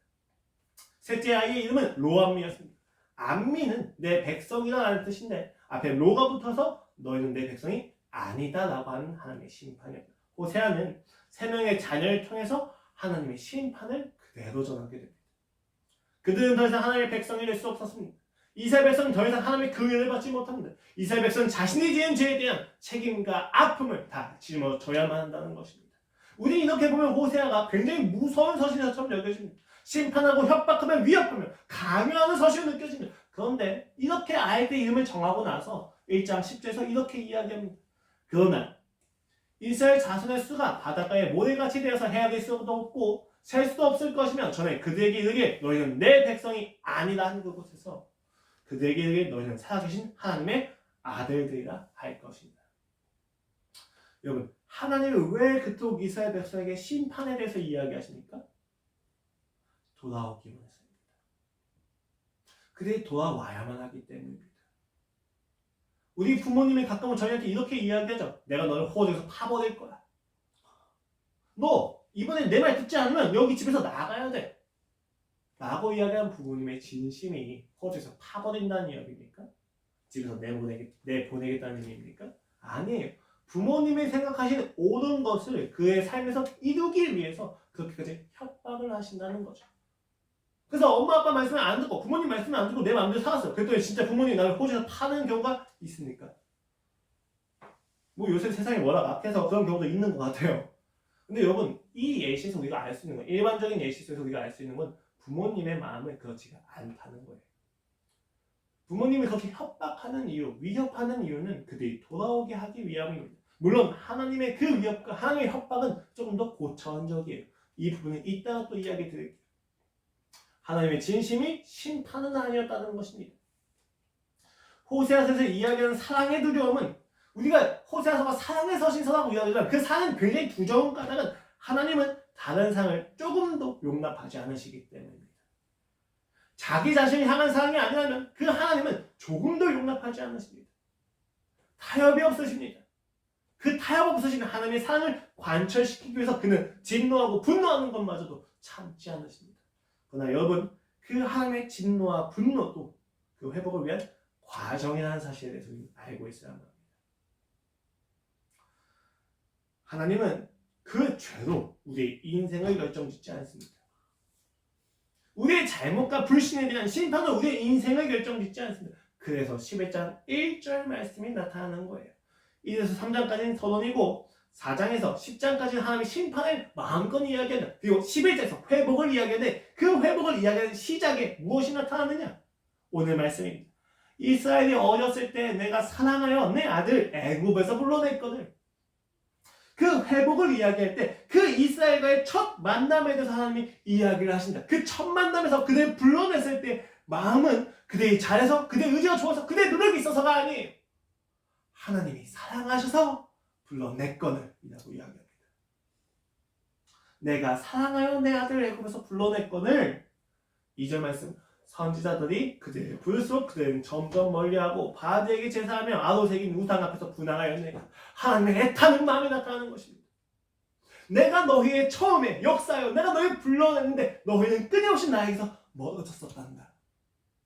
셋째 아이의 이름은 로암미였습니다. 암미는 내 백성이라는 뜻인데 앞에 로가 붙어서 너희는 내 백성이 아니다라고 하는 하나님의 심판이었습니다. 호세아는 3명의 자녀를 통해서 하나님의 심판을 그대로 전하게 됩니다. 그들은 더 이상 하나님의 백성이 될 수 없었습니다. 이스라엘 백성은 더 이상 하나님의 긍휼을 받지 못합니다. 이스라엘 백성은 자신이 지은 죄에 대한 책임과 아픔을 다 짊어져야만 한다는 것입니다. 우리 이렇게 보면 호세아가 굉장히 무서운 서신자처럼 여겨집니다. 심판하고 협박하며 위협하며 강요하는 서신을 느껴집니다. 그런데 이렇게 아이들 이름을 정하고 나서 1장 10절에서 이렇게 이야기합니다. 그러나 이스라엘 자손의 수가 바닷가에 모래같이 되어서 헤아릴 수도 없고 셀 수도 없을 것이며 전에 그들에게 이르기를 너희는 내 백성이 아니라 하는 그곳에서 그들에게 이르기를 너희는 살아계신 하나님의 아들들이라 할 것입니다. 여러분, 하나님은 왜 그토록 이스라엘 백성에게 심판에 대해서 이야기하십니까? 돌아오기만 했습니다. 그들이 돌아와야만 하기 때문입니다. 우리 부모님이 가끔은 저희한테 이렇게 이야기하죠. 내가 너를 호적에서 파버릴 거야. 너 이번에 내 말 듣지 않으면 여기 집에서 나가야 돼. 라고 이야기한 부모님의 진심이 호적에서 파버린다는 이야기입니까? 집에서 내보내겠다는 의미입니까? 아니에요. 부모님이 생각하시는 옳은 것을 그의 삶에서 이루기 위해서 그렇게까지 협박을 하신다는 거죠. 그래서 엄마 아빠 말씀을 안 듣고 부모님 말씀을 안 듣고 내 마음대로 살았어요. 그랬더니 진짜 부모님이 나를 호적에서 파는 경우가 있습니까? 뭐 요새 세상이 워낙 악해서 그런 경우도 있는 것 같아요. 근데 여러분, 이 예시에서 우리가 알 수 있는 건, 일반적인 예시에서 우리가 알 수 있는 건 부모님의 마음을 그렇지가 않다는 거예요. 부모님이 그렇게 협박하는 이유, 위협하는 이유는 그들이 돌아오게 하기 위함입니다. 물론 하나님의 그 위협과 하나님의 협박은 조금 더 고차원적이에요. 이 부분은 이따가 또 이야기 드릴게요. 하나님의 진심이 심판은 아니었다는 것입니다. 호세아서에서 이야기하는 사랑의 두려움은 우리가 호세아서가 사랑의 서신서라고 이야기하지만 그 사랑은 굉장히 두려운 까닭은 하나님은 다른 사랑을 조금도 용납하지 않으시기 때문입니다. 자기 자신을 향한 사랑이 아니라면 그 하나님은 조금도 용납하지 않으십니다. 타협이 없으십니다. 그 타협 없으신 하나님의 사랑을 관철시키기 위해서 그는 진노하고 분노하는 것마저도 참지 않으십니다. 그러나 여러분, 그 하나님의 진노와 분노도 그 회복을 위한 과정이라는 사실에 대해서 알고 있어야 합니다. 하나님은 그 죄로 우리의 인생을 결정짓지 않습니다. 우리의 잘못과 불신에 대한 심판은 우리의 인생을 결정짓지 않습니다. 그래서 11장 1절 말씀이 나타나는 거예요. 1에서 3장까지는 서론이고 4장에서 10장까지는 하나님의 심판을 마음껏 이야기하는, 그리고 11절에서 회복을 이야기하는데 그 회복을 이야기하는 시작에 무엇이 나타나느냐? 오늘 말씀입니다. 이스라엘이 어렸을 때 내가 사랑하여 내 아들 애굽에서 불러냈거든. 그 회복을 이야기할 때 그 이스라엘과의 첫 만남에 대해서 하나님이 이야기를 하신다. 그 첫 만남에서 그들을 불러냈을 때 마음은 그들이 잘해서 그들의 의지가 좋아서 그들의 노력이 있어서가 아니에요. 하나님이 사랑하셔서 불러냈거늘 이라고 이야기합니다. 내가 사랑하여 내 아들 애굽에서 불러냈거늘. 2절 말씀, 선지자들이 그들을 부를수록 그들은 점점 멀리하고 바알에게 제사하며 아로새긴 우상 앞에서 분향하였네가 하나님의 애타는 마음이 나타나는 것입니다. 내가 너희의 처음에 역사여 내가 너희를 불러냈는데 너희는 끊임없이 나에게서 멀어졌었단다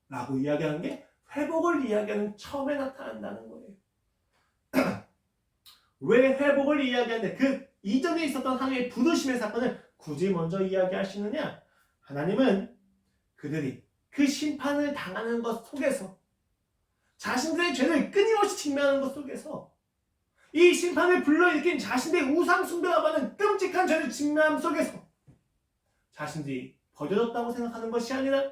라고 이야기하는 게 회복을 이야기하는 처음에 나타난다는 거예요. 왜 회복을 이야기하는데 그 이전에 있었던 하나님의 부르심의 사건을 굳이 먼저 이야기하시느냐? 하나님은 그들이 그 심판을 당하는 것 속에서 자신들의 죄를 끊임없이 직면하는 것 속에서 이 심판을 불러일으킨 자신들의 우상숭배라고 하는 끔찍한 죄를 직면함 속에서 자신들이 버려졌다고 생각하는 것이 아니라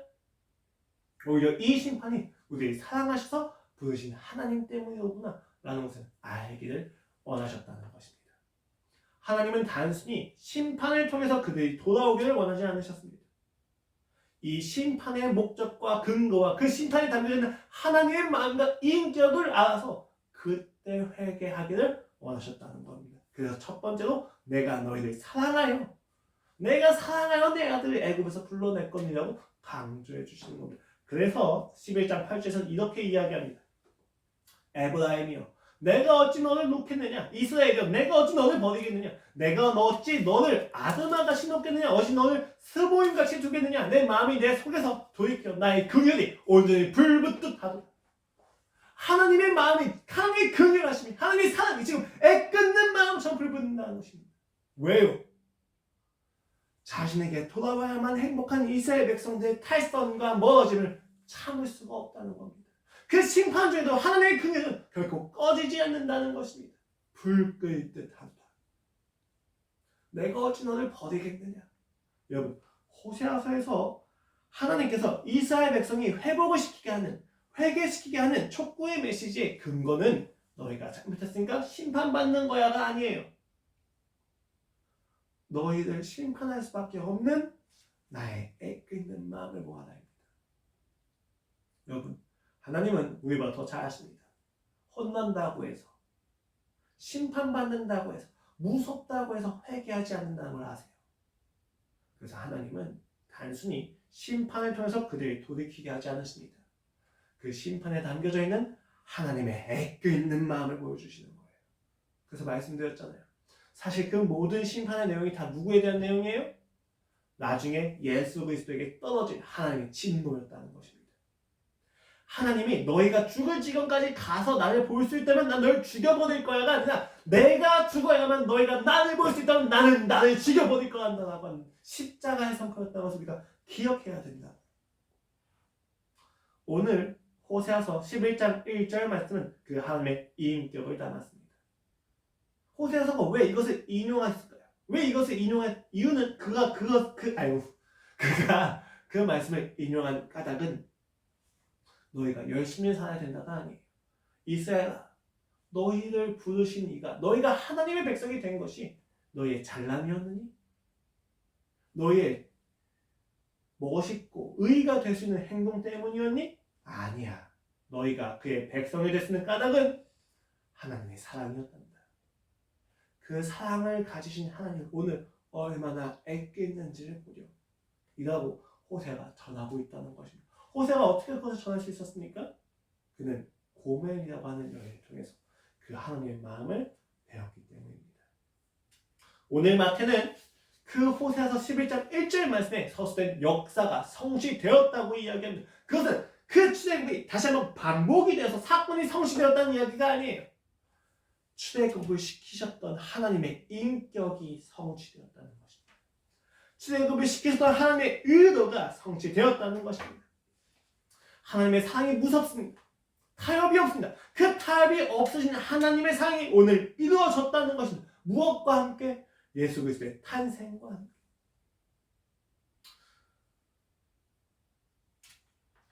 오히려 이 심판이 우리를 사랑하셔서 부르신 하나님 때문이로구나 라는 것을 알기를 원하셨다는 것입니다. 하나님은 단순히 심판을 통해서 그들이 돌아오기를 원하지 않으셨습니다. 이 심판의 목적과 근거와 그 심판에 담겨져 있는 하나님의 마음과 인격을 알아서 그때 회개하기를 원하셨다는 겁니다. 그래서 첫 번째로 내가 너희를 사랑하여 내 아들을 애굽에서 불러냈거니라고 강조해 주시는 겁니다. 그래서 11장 8절에서 이렇게 이야기합니다. 에브라임이여 내가 어찌 너를 놓겠느냐? 이스라엘이여 내가 어찌 너를 버리겠느냐? 내가 어찌 너를 아드마같이 놓겠느냐? 어찌 너를 스보임같이 두겠느냐? 내 마음이 내 속에서 돌이켜 나의 긍휼이 온전히 불붙듯하도다. 하나님의 마음이 하나님의 긍휼하심이 하나님의 사랑이 지금 애끓는 마음처럼 불붙는다는 것입니다. 왜요? 자신에게 돌아와야만 행복한 이스라엘 백성들의 탈선과 멀어짐을 참을 수가 없다는 겁니다. 그 심판 중에도 하나님의 긍휼은 결코 꺼지지 않는다는 것입니다. 불 끌 듯하다. 내가 어찌 너를 버리겠느냐? 여러분, 호세아서에서 하나님께서 이스라엘 백성이 회개시키게 하는 촉구의 메시지의 근거는 너희가 잘못했으니까 심판받는 거야가 아니에요. 너희를 심판할 수밖에 없는 나의 애끓는 마음을 모아라입니다. 여러분, 하나님은 우리보다 더 잘 아십니다. 혼난다고 해서, 심판받는다고 해서, 무섭다고 해서 회개하지 않는다는 걸 아세요. 그래서 하나님은 단순히 심판을 통해서 그들을 돌이키게 하지 않으십니다. 그 심판에 담겨져 있는 하나님의 애끓는 마음을 보여주시는 거예요. 그래서 말씀드렸잖아요. 사실 그 모든 심판의 내용이 다 누구에 대한 내용이에요? 나중에 예수 그리스도에게 떨어질 하나님의 진노였다는 것입니다. 하나님이 너희가 죽을 지경까지 가서 나를 볼 수 있다면 난 너를 죽여버릴 거야가 아니라 내가 죽어야만 너희가 나를 볼 수 있다면 나는 나를 죽여버릴 거란다라고 하는 십자가의 선포였다는 것을 우리가 기억해야 된다. 오늘 호세아서 11장 1절 말씀은 그 하나님의 인격을 담았습니다. 호세아서가 왜 이것을 인용했을까요? 왜 이것을 인용한 이유는 그가 그 말씀을 인용한 까닭은 너희가 열심히 살아야 된다가 아니에요. 이스라엘아, 너희를 부르신 이가 너희가 하나님의 백성이 된 것이 너희의 잘남이었느니? 너희의 멋있고 의가 될 수 있는 행동 때문이었니? 아니야. 너희가 그의 백성이 될 수 있는 까닭은 하나님의 사랑이었단다. 그 사랑을 가지신 하나님 오늘 얼마나 애끓는지를 보려. 이라고 호세가 전하고 있다는 것입니다. 호세가 어떻게 그것을 전할 수 있었습니까? 그는 고멜이라고 하는 여인을 통해서 그 하나님의 마음을 배웠기 때문입니다. 오늘 마태는 그 호세아서 11장 1절 말씀에 서술된 역사가 성취되었다고 이야기합니다. 그것은 그 출애굽이 다시 한번 반복이 되어서 사건이 성취되었다는 이야기가 아니에요. 출애굽을 시키셨던 하나님의 인격이 성취되었다는 것입니다. 출애굽을 시키셨던 하나님의 의도가 성취되었다는 것입니다. 하나님의 사랑이 무섭습니다. 타협이 없습니다. 그 타협이 없으신 하나님의 사랑이 오늘 이루어졌다는 것입니다. 무엇과 함께? 예수 그리스도의 탄생과 함께.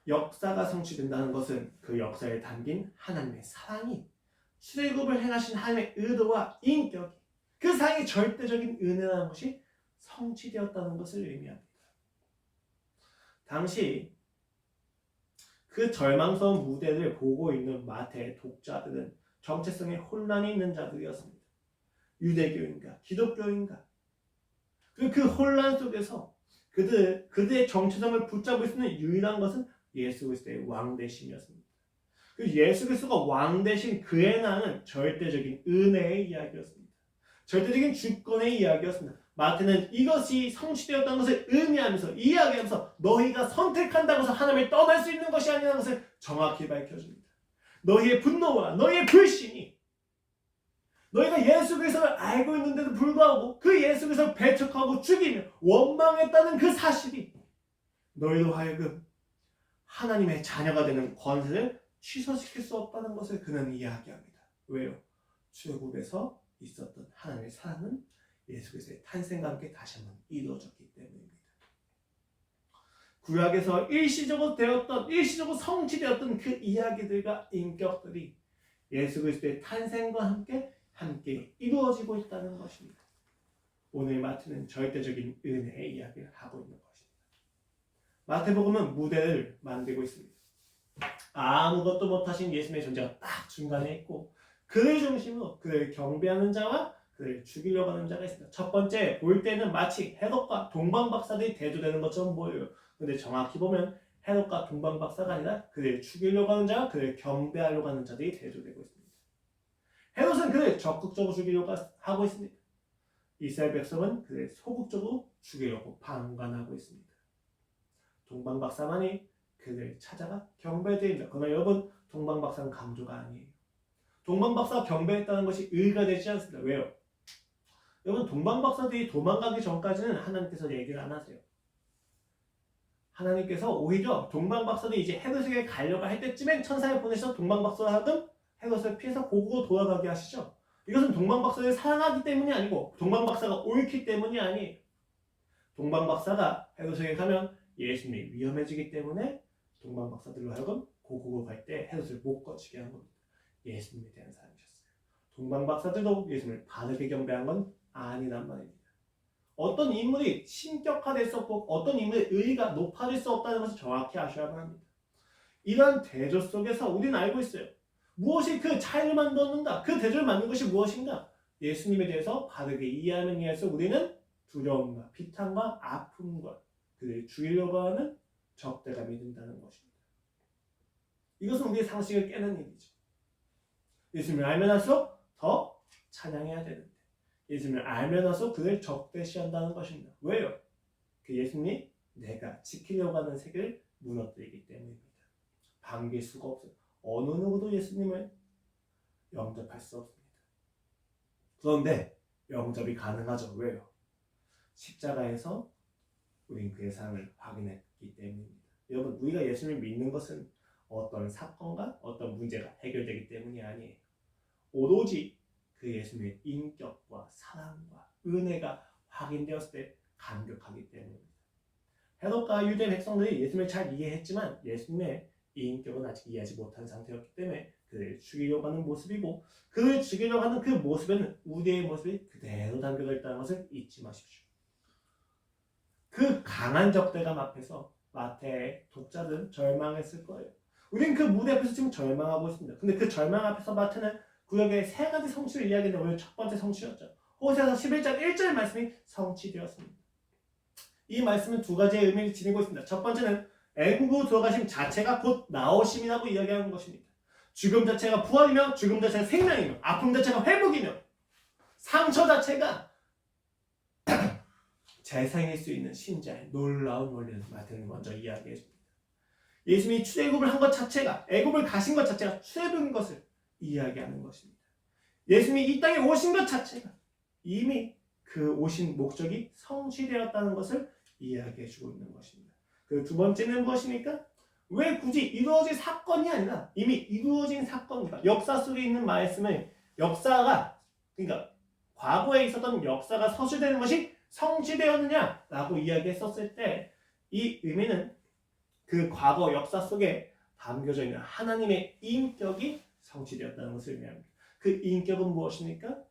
역사가 성취된다는 것은 그 역사에 담긴 하나님의 사랑이 출애굽을 행하신 하나님의 의도와 인격이 그 사랑의 절대적인 은혜라는 것이 성취되었다는 것을 의미합니다. 당시 그 절망스러운 무대를 보고 있는 마태의 독자들은 정체성의 혼란이 있는 자들이었습니다. 유대교인가 기독교인가. 그 혼란 속에서 그들의 정체성을 붙잡을 수 있는 유일한 것은 예수 그리스도의 왕되심이었습니다. 그 예수 그리스도가 왕되신 그의 나는 절대적인 은혜의 이야기였습니다. 절대적인 주권의 이야기였습니다. 마태는 이것이 성취되었다는 것을 의미하면서 이야기하면서 너희가 선택한다고 해서 하나님을 떠날 수 있는 것이 아니라는 것을 정확히 밝혀줍니다. 너희의 분노와 너희의 불신이 너희가 예수 그리스도를 알고 있는데도 불구하고 그 예수 그리스도를 배척하고 죽이며 원망했다는 그 사실이 너희로 하여금 하나님의 자녀가 되는 권세를 취소시킬 수 없다는 것을 그는 이야기합니다. 왜요? 출애굽에서 있었던 하나님의 사랑은 예수 그리스도의 탄생과 함께 다시 한번 이루어졌기 때문입니다. 구약에서 일시적으로 성취되었던 그 이야기들과 인격들이 예수 그리스도의 탄생과 함께 이루어지고 있다는 것입니다. 오늘 마태는 절대적인 은혜의 이야기를 하고 있는 것입니다. 마태복음은 무대를 만들고 있습니다. 아무것도 못하신 예수님의 존재가 딱 중간에 있고 그를 중심으로 그를 경배하는 자와 그를 죽이려고 하는 자가 있습니다. 첫 번째 볼 때는 마치 헤롯과 동방박사들이 대조되는 것처럼 보여요. 근데 정확히 보면 헤롯과 동방박사가 아니라 그를 죽이려고 하는 자와 그를 경배하려고 하는 자들이 대조되고 있습니다. 헤롯은 그를 적극적으로 죽이려고 하고 있습니다. 이스라엘 백성은 그를 소극적으로 죽이려고 방관하고 있습니다. 동방박사만이 그를 찾아가 경배드립니다. 그러나 여러분, 동방박사는 강조가 아니에요. 동방박사가 경배했다는 것이 의가 되지 않습니다. 왜요? 여러분, 동방박사들이 도망가기 전까지는 하나님께서 얘기를 안 하세요. 하나님께서 오히려 동방박사들이 이제 헤롯에게 가려고 할 때쯤엔 천사를 보내셔서 동방박사를 하든 헤롯을 피해서 고국으로 돌아가게 하시죠. 이것은 동방박사를 사랑하기 때문이 아니고 동방박사가 옳기 때문이 아니에요. 동방박사가 헤롯에게 가면 예수님이 위험해지기 때문에 동방박사들로 하여금 고국으로 갈 때 헤롯을 못 거치게 한 겁니다. 예수님에 대한 사랑이셨어요. 동방박사들도 예수님을 바르게 경배한 건 아니란 말입니다. 어떤 인물이 신격화될 수 없고 어떤 인물의 의의가 높아질 수 없다는 것을 정확히 아셔야만 합니다. 이러한 대조 속에서 우리는 알고 있어요. 무엇이 그 차이를 만들었는가? 그 대조를 만든 것이 무엇인가? 예수님에 대해서 바르게 이해하면 이해할수록 우리는 두려움과 비탄과 아픔과 그를 죽이려고 하는 적대감이 든다는 것입니다. 이것은 우리의 상식을 깨는 일이죠. 예수님을 알면 할수록 더 찬양해야 되는데 예수님을 알면 할수록 그를 적대시한다는 것입니다. 왜요? 그 예수님이 내가 지키려고 하는 세계를 무너뜨리기 때문입니다. 반길 수가 없어요. 어느 누구도 예수님을 영접할 수 없습니다. 그런데 영접이 가능하죠. 왜요? 십자가에서 우린 그의 사랑을 확인했기 때문입니다. 여러분, 우리가 예수님을 믿는 것은 어떤 사건과 어떤 문제가 해결되기 때문이 아니에요. 오로지 그 예수님의 인격과 사랑과 은혜가 확인되었을 때 감격하기 때문입니다. 헤롯과 유대 백성들이 예수님을 잘 이해했지만 예수님의 인격은 아직 이해하지 못한 상태였기 때문에 그를 죽이려고 하는 모습이고 그를 죽이려고 하는 그 모습에는 우리의 모습이 그대로 담겨져 있다는 것을 잊지 마십시오. 그 강한 적대감 앞에서 마태의 독자들은 절망했을 거예요. 우리는 그 무대 앞에서 지금 절망하고 있습니다. 근데 그 절망 앞에서 마태는 구약의 세 가지 성취를 이야기했는데 오늘 첫 번째 성취였죠. 호세아서 11장 1절 말씀이 성취되었습니다. 이 말씀은 두 가지의 의미를 지니고 있습니다. 첫 번째는 애국으로 들어가심 자체가 곧 나오심이라고 이야기하는 것입니다. 죽음 자체가 부활이며 죽음 자체가 생명이며 아픔 자체가 회복이며 상처 자체가 재생일 수 있는 신자의 놀라운 원리를 마태는 먼저 이야기해줍니다. 예수님이 출애굽을 한 것 자체가 애굽을 가신 것 자체가 출애굽인 것을 이야기하는 것입니다. 예수님이 이 땅에 오신 것 자체가 이미 그 오신 목적이 성취되었다는 것을 이야기해주고 있는 것입니다. 그 두 번째는 무엇입니까? 왜 굳이 이루어질 사건이 아니라 이미 이루어진 사건과 역사 속에 있는 말씀을 역사가 그러니까 과거에 있었던 역사가 서술되는 것이 성취되었느냐라고 이야기했었을 때 이 의미는 그 과거 역사 속에 담겨져 있는 하나님의 인격이 성취되었다는 것을 의미합니다. 그 인격은 무엇입니까?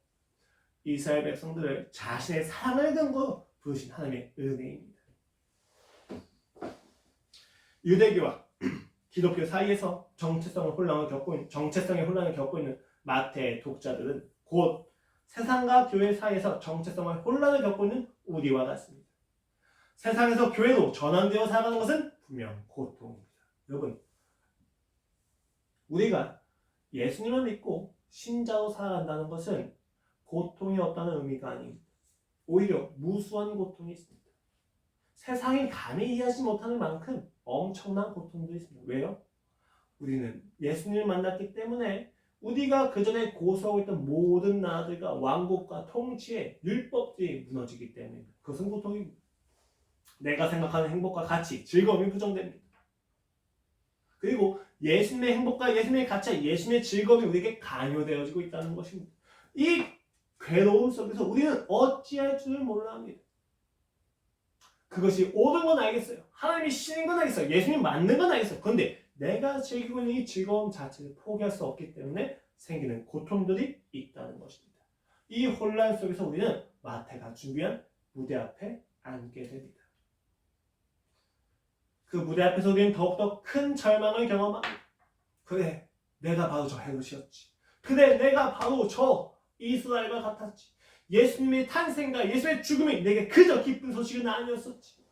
이스라엘 백성들을 자신의 사랑을 근거로 부르신 하나님의 은혜입니다. 유대교와 기독교 사이에서 정체성의 혼란을 겪고 있는 마태의 독자들은 곧 세상과 교회 사이에서 정체성의 혼란을 겪고 있는 우리와 같습니다. 세상에서 교회로 전환되어 살아가는 것은 분명 고통입니다. 여러분, 우리가 예수님을 믿고 신자로 살아간다는 것은 고통이 없다는 의미가 아닙니다. 오히려 무수한 고통이 있습니다. 세상이 감히 이해하지 못하는 만큼 엄청난 고통도 있습니다. 왜요? 우리는 예수님을 만났기 때문에 우리가 그전에 고수하고 있던 모든 나라들과 왕국과 통치의 율법들이 무너지기 때문입니다. 그것은 고통입니다. 내가 생각하는 행복과 가치, 즐거움이 부정됩니다. 그리고 예수님의 행복과 예수님의 가치, 예수님의 즐거움이 우리에게 강요되어지고 있다는 것입니다. 이 괴로움 속에서 우리는 어찌할 줄을 몰라 합니다. 그것이 옳은 건 알겠어요. 하나님이 신인 건 알겠어요. 예수님 맞는 건 알겠어요. 그런데 내가 즐기고 있는 이 즐거움 자체를 포기할 수 없기 때문에 생기는 고통들이 있다는 것입니다. 이 혼란 속에서 우리는 마태가 준비한 무대 앞에 앉게 됩니다. 그 무대 앞에서 우리는 더욱더 큰 절망을 경험합니다. 그래, 내가 바로 저 헤롯이었지. 그래, 내가 바로 저 이스라엘과 같았지. 예수님의 탄생과 예수님의 죽음이 내게 그저 기쁜 소식은 아니었었지.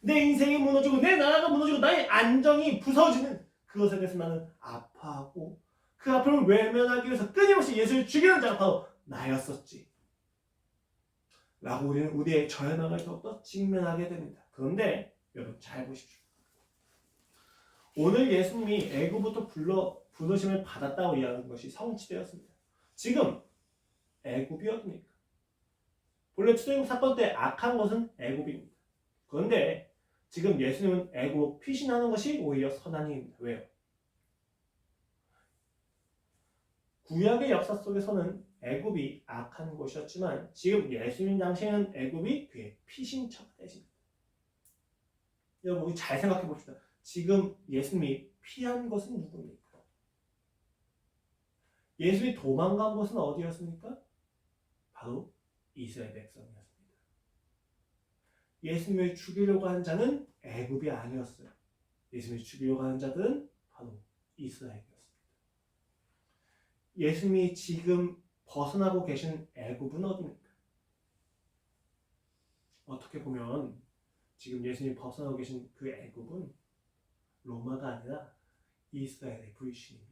내 인생이 무너지고 내 나라가 무너지고 나의 안정이 부서지는 그것에 대해서 나는 아파하고 그 아픔을 외면하기 위해서 끊임없이 예수를 죽이는 자가 바로 나였었지. 라고 우리는 우리의 절망을 더욱더 직면하게 됩니다. 그런데 여러분 잘 보십시오. 오늘 예수님이 애굽부터 부르심을 받았다고 이야기하는 것이 성취되었습니다. 지금 애굽이 어딥니까? 본래 출애굽 사건 때 악한 것은 애굽입니다. 그런데 지금 예수님은 애굽 피신하는 것이 오히려 선한 일입니다. 왜요? 구약의 역사 속에서는 애굽이 악한 곳이었지만 지금 예수님 당시에는 애굽이 그의 피신처가 되십니다. 여러분 우리 잘 생각해 봅시다. 지금 예수님이 피한 것은 누구입니까? 예수님이 도망간 곳은 어디였습니까? 바로 이스라엘 백성이었습니다. 예수님을 죽이려고 한 자는 애굽이 아니었어요. 예수님을 죽이려고 하는 자들은 바로 이스라엘이었습니다. 예수님이 지금 벗어나고 계신 애굽은 어디입니까? 어떻게 보면 지금 예수님이 벗어나고 계신 그 애굽은 로마가 아니라 이스라엘의 불신입니다.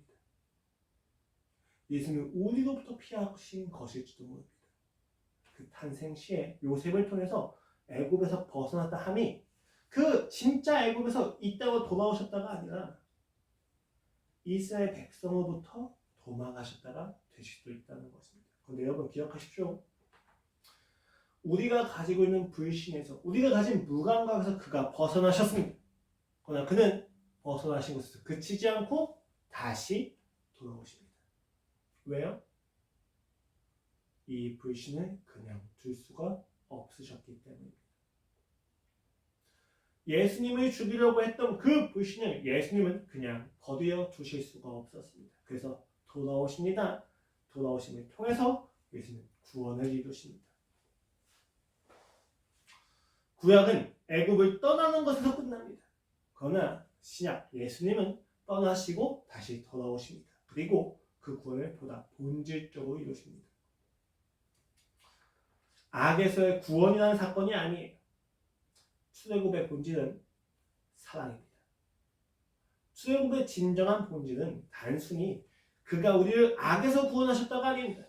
예수님은 우리로부터 피하신 것일지도 모릅니다. 그 탄생 시에 요셉을 통해서 애굽에서 벗어났다 함이 그 진짜 애굽에서 있다가 돌아오셨다가 아니라 이스라엘 백성으로부터 도망가셨다가 되실 수도 있다는 것입니다. 그런데 여러분 기억하십시오. 우리가 가지고 있는 불신에서 우리가 가진 무감각에서 그가 벗어나셨습니다. 그러나 그는 벗어나신 곳에서 그치지 않고 다시 돌아오십니다. 왜요? 이 불신을 그냥 둘 수가 없으셨기 때문입니다. 예수님을 죽이려고 했던 그 불신을 예수님은 그냥 거두어 두실 수가 없었습니다. 그래서 돌아오십니다. 돌아오심을 통해서 예수님은 구원을 이루십니다. 구약은 애굽을 떠나는 것에서 끝납니다. 그러나 신약 예수님은 떠나시고 다시 돌아오십니다. 그리고 그 구원을 보다 본질적으로 이루십니다. 악에서의 구원이라는 사건이 아니에요. 출애굽의 본질은 사랑입니다. 출애굽의 진정한 본질은 단순히 그가 우리를 악에서 구원하셨다가 아닙니다.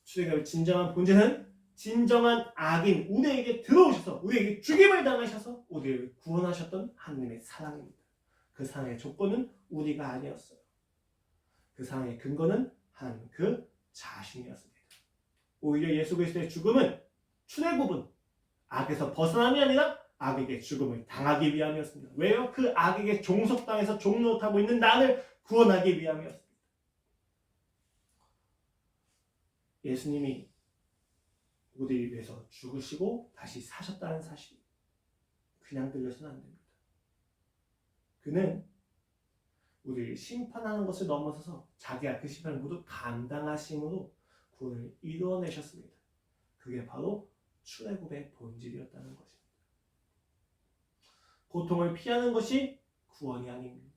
출애굽의 진정한 본질은 진정한 악인 우리에게 들어오셔서 우리에게 죽임을 당하셔서 우리를 구원하셨던 하나님의 사랑입니다. 그 사랑의 조건은 우리가 아니었어요. 그 사랑의 근거는 하나님 그 자신이었습니다. 오히려 예수 그리스도의 죽음은 출애굽은 악에서 벗어남이 아니라 악에게 죽음을 당하기 위함이었습니다. 왜요? 그 악에게 종속당해서 종노릇하고 있는 나를 구원하기 위함이었습니다. 예수님이 우리를 위해서 죽으시고 다시 사셨다는 사실 그냥 들려서는 안 됩니다. 그는 우리를 심판하는 것을 넘어서서 자기가 그 심판을 모두 감당하심으로 구원을 이루어내셨습니다. 그게 바로 출애굽의 본질이었다는 것입니다. 고통을 피하는 것이 구원이 아닙니다.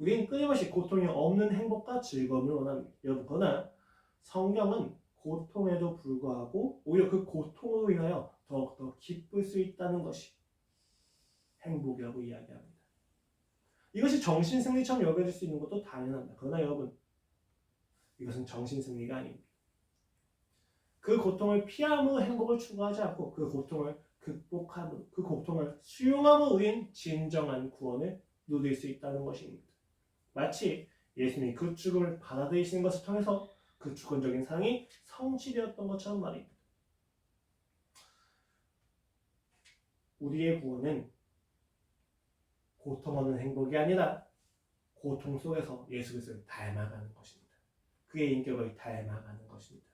우리는 끊임없이 고통이 없는 행복과 즐거움을 원합니다. 여러분, 그러나 성경은 고통에도 불구하고 오히려 그 고통으로 인하여 더욱더 기쁠 수 있다는 것이 행복이라고 이야기합니다. 이것이 정신승리처럼 여겨질 수 있는 것도 당연합니다. 그러나 여러분, 이것은 정신승리가 아닙니다. 그 고통을 피함으로 행복을 추구하지 않고 그 고통을 극복함으로, 그 고통을 수용함으로 우린 진정한 구원을 누릴 수 있다는 것입니다. 마치 예수님이 그 죽음을 받아들이시는 것을 통해서 그 주권적인 사랑이 성취되었던 것처럼 말입니다. 우리의 구원은 고통 없는 행복이 아니라 고통 속에서 예수 그리스도를 닮아가는 것입니다. 그의 인격을 닮아가는 것입니다.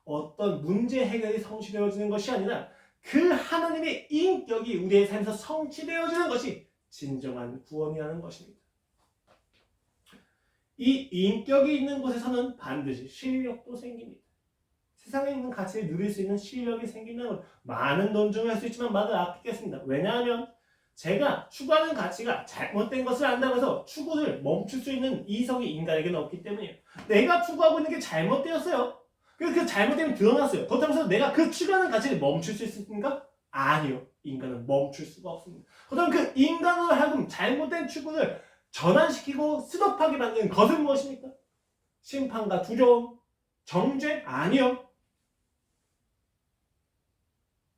어떤 문제 해결이 성취되어지는 것이 아니라 그 하나님의 인격이 우리의 삶에서 성취되어지는 것이 진정한 구원이라는 것입니다. 이 인격이 있는 곳에서는 반드시 실력도 생깁니다. 세상에 있는 가치를 누릴 수 있는 실력이 생긴다면 많은 돈 중에 할 수 있지만 말을 아끼겠습니다. 왜냐하면 제가 추구하는 가치가 잘못된 것을 안다고 해서 추구를 멈출 수 있는 이성이 인간에게는 없기 때문이에요. 내가 추구하고 있는 게 잘못되었어요. 그래서 그 잘못됨이 드러났어요. 그렇다고 해서 내가 그 추구하는 가치를 멈출 수 있습니까? 아니요. 인간은 멈출 수가 없습니다. 그렇다면 그 인간으로 하여금 잘못된 추구를 전환시키고 스톱하게 만드는 것은 무엇입니까? 심판과 두려움, 정죄? 아니요.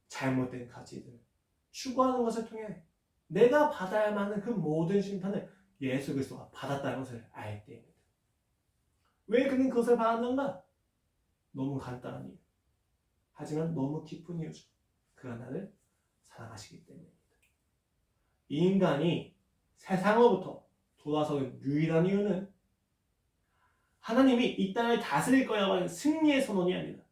잘못된 가치들을 추구하는 것을 통해 내가 받아야 하는 그 모든 심판을 예수 그리스도가 받았다는 것을 알 때입니다. 왜 그는 그것을 받았는가? 너무 간단한 이유. 하지만 너무 깊은 이유죠. 그가 나를 사랑하시기 때문입니다. 인간이 세상으로부터 돌아서는 유일한 이유는 하나님이 이 땅을 다스릴 거라고 하는 승리의 선언이 아니라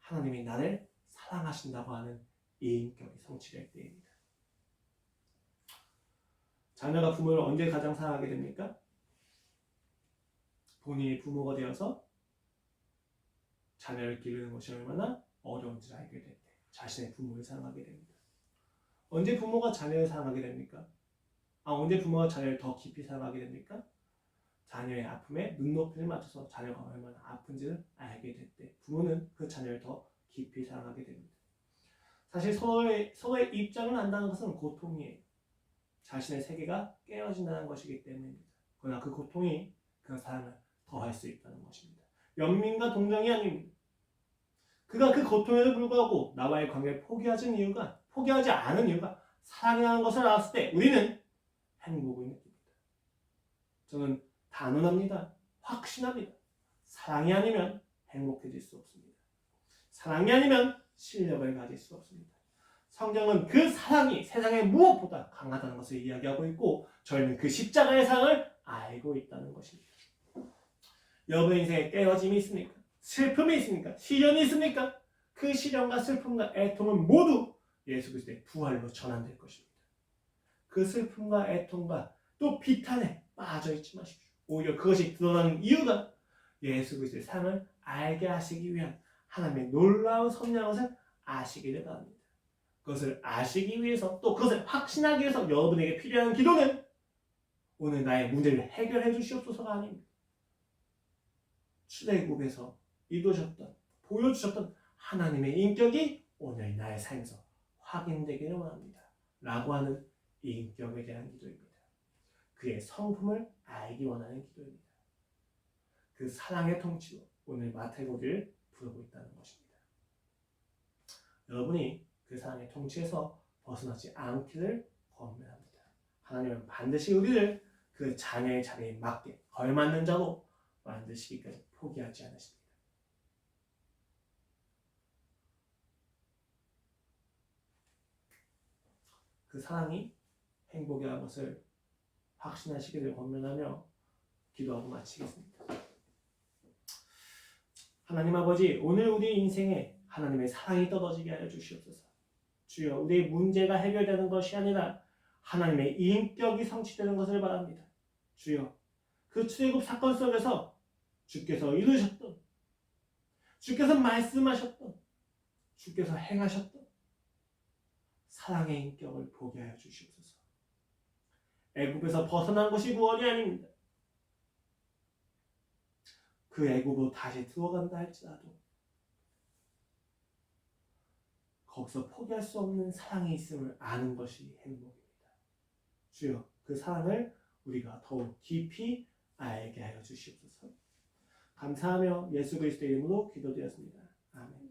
하나님이 나를 사랑하신다고 하는 이 인격이 성취될 때입니다. 자녀가 부모를 언제 가장 사랑하게 됩니까? 본인이 부모가 되어서 자녀를 기르는 것이 얼마나 어려운지 알게 될 때 자신의 부모를 사랑하게 됩니다. 언제 부모가 자녀를 사랑하게 됩니까? 언제 부모가 자녀를 더 깊이 사랑하게 됩니까? 자녀의 아픔에 눈높이를 맞춰서 자녀가 얼마나 아픈지를 알게 될 때 부모는 그 자녀를 더 깊이 사랑하게 됩니다. 사실 서로의 입장을 안다는 것은 고통이에요. 자신의 세계가 깨어진다는 것이기 때문입니다. 그러나 그 고통이 그 사랑을 더할 수 있다는 것입니다. 연민과 동정이 아닙니다. 그가 그 고통에도 불구하고 나와의 관계를 포기하지 않은 이유가 사랑이라는 것을 알았을 때 우리는 행복을 느낍니다. 저는 단언합니다. 확신합니다. 사랑이 아니면 행복해질 수 없습니다. 사랑이 아니면 실력을 가질 수 없습니다. 성경은 그 사랑이 세상의 무엇보다 강하다는 것을 이야기하고 있고 저희는 그 십자가의 사랑을 알고 있다는 것입니다. 여러분의 인생에 깨어짐이 있습니까? 슬픔이 있습니까? 시련이 있습니까? 그 시련과 슬픔과 애통은 모두 예수 그리스도의 부활로 전환될 것입니다. 그 슬픔과 애통과 또 비탄에 빠져있지 마십시오. 오히려 그것이 드러나는 이유가 예수 그리스도의 사랑을 알게 하시기 위한 하나님의 놀라운 섭리라는 것을 아시기를 바랍니다. 그것을 아시기 위해서 또 그것을 확신하기 위해서 여러분에게 필요한 기도는 오늘 나의 문제를 해결해 주시옵소서가 아닙니다. 출애굽에서 이루셨던 보여주셨던 하나님의 인격이 오늘 나의 삶에서 확인되기를 원합니다. 라고 하는 이 인격에 대한 기도입니다. 그의 성품을 알기 원하는 기도입니다. 그 사랑의 통치로 오늘 마태복음을 부르고 있다는 것입니다. 여러분이 그 사랑의 통치에서 벗어나지 않기를 권면합니다. 하나님은 반드시 우리를 그 자녀의 자리에 맞게 걸맞는 자로 만드시기까지 포기하지 않으십니다. 그 사랑이 행복이라는 것을 확신하시기를 권면하며 기도하고 마치겠습니다. 하나님 아버지, 오늘 우리 인생에 하나님의 사랑이 떨어지게 하여 주시옵소서. 주여, 우리의 문제가 해결되는 것이 아니라 하나님의 인격이 성취되는 것을 바랍니다. 주여, 그 출애굽 사건 속에서 주께서 이루셨던, 주께서 말씀하셨던, 주께서 행하셨던 사랑의 인격을 보게 하여 주시옵소서. 애굽에서 벗어난 것이 구원이 아닙니다. 그 애굽으로 다시 들어간다 할지라도 거기서 포기할 수 없는 사랑이 있음을 아는 것이 행복입니다. 주여, 그 사랑을 우리가 더욱 깊이 알게 하여 주시옵소서. 감사하며 예수 그리스도의 이름으로 기도드렸습니다. 아멘.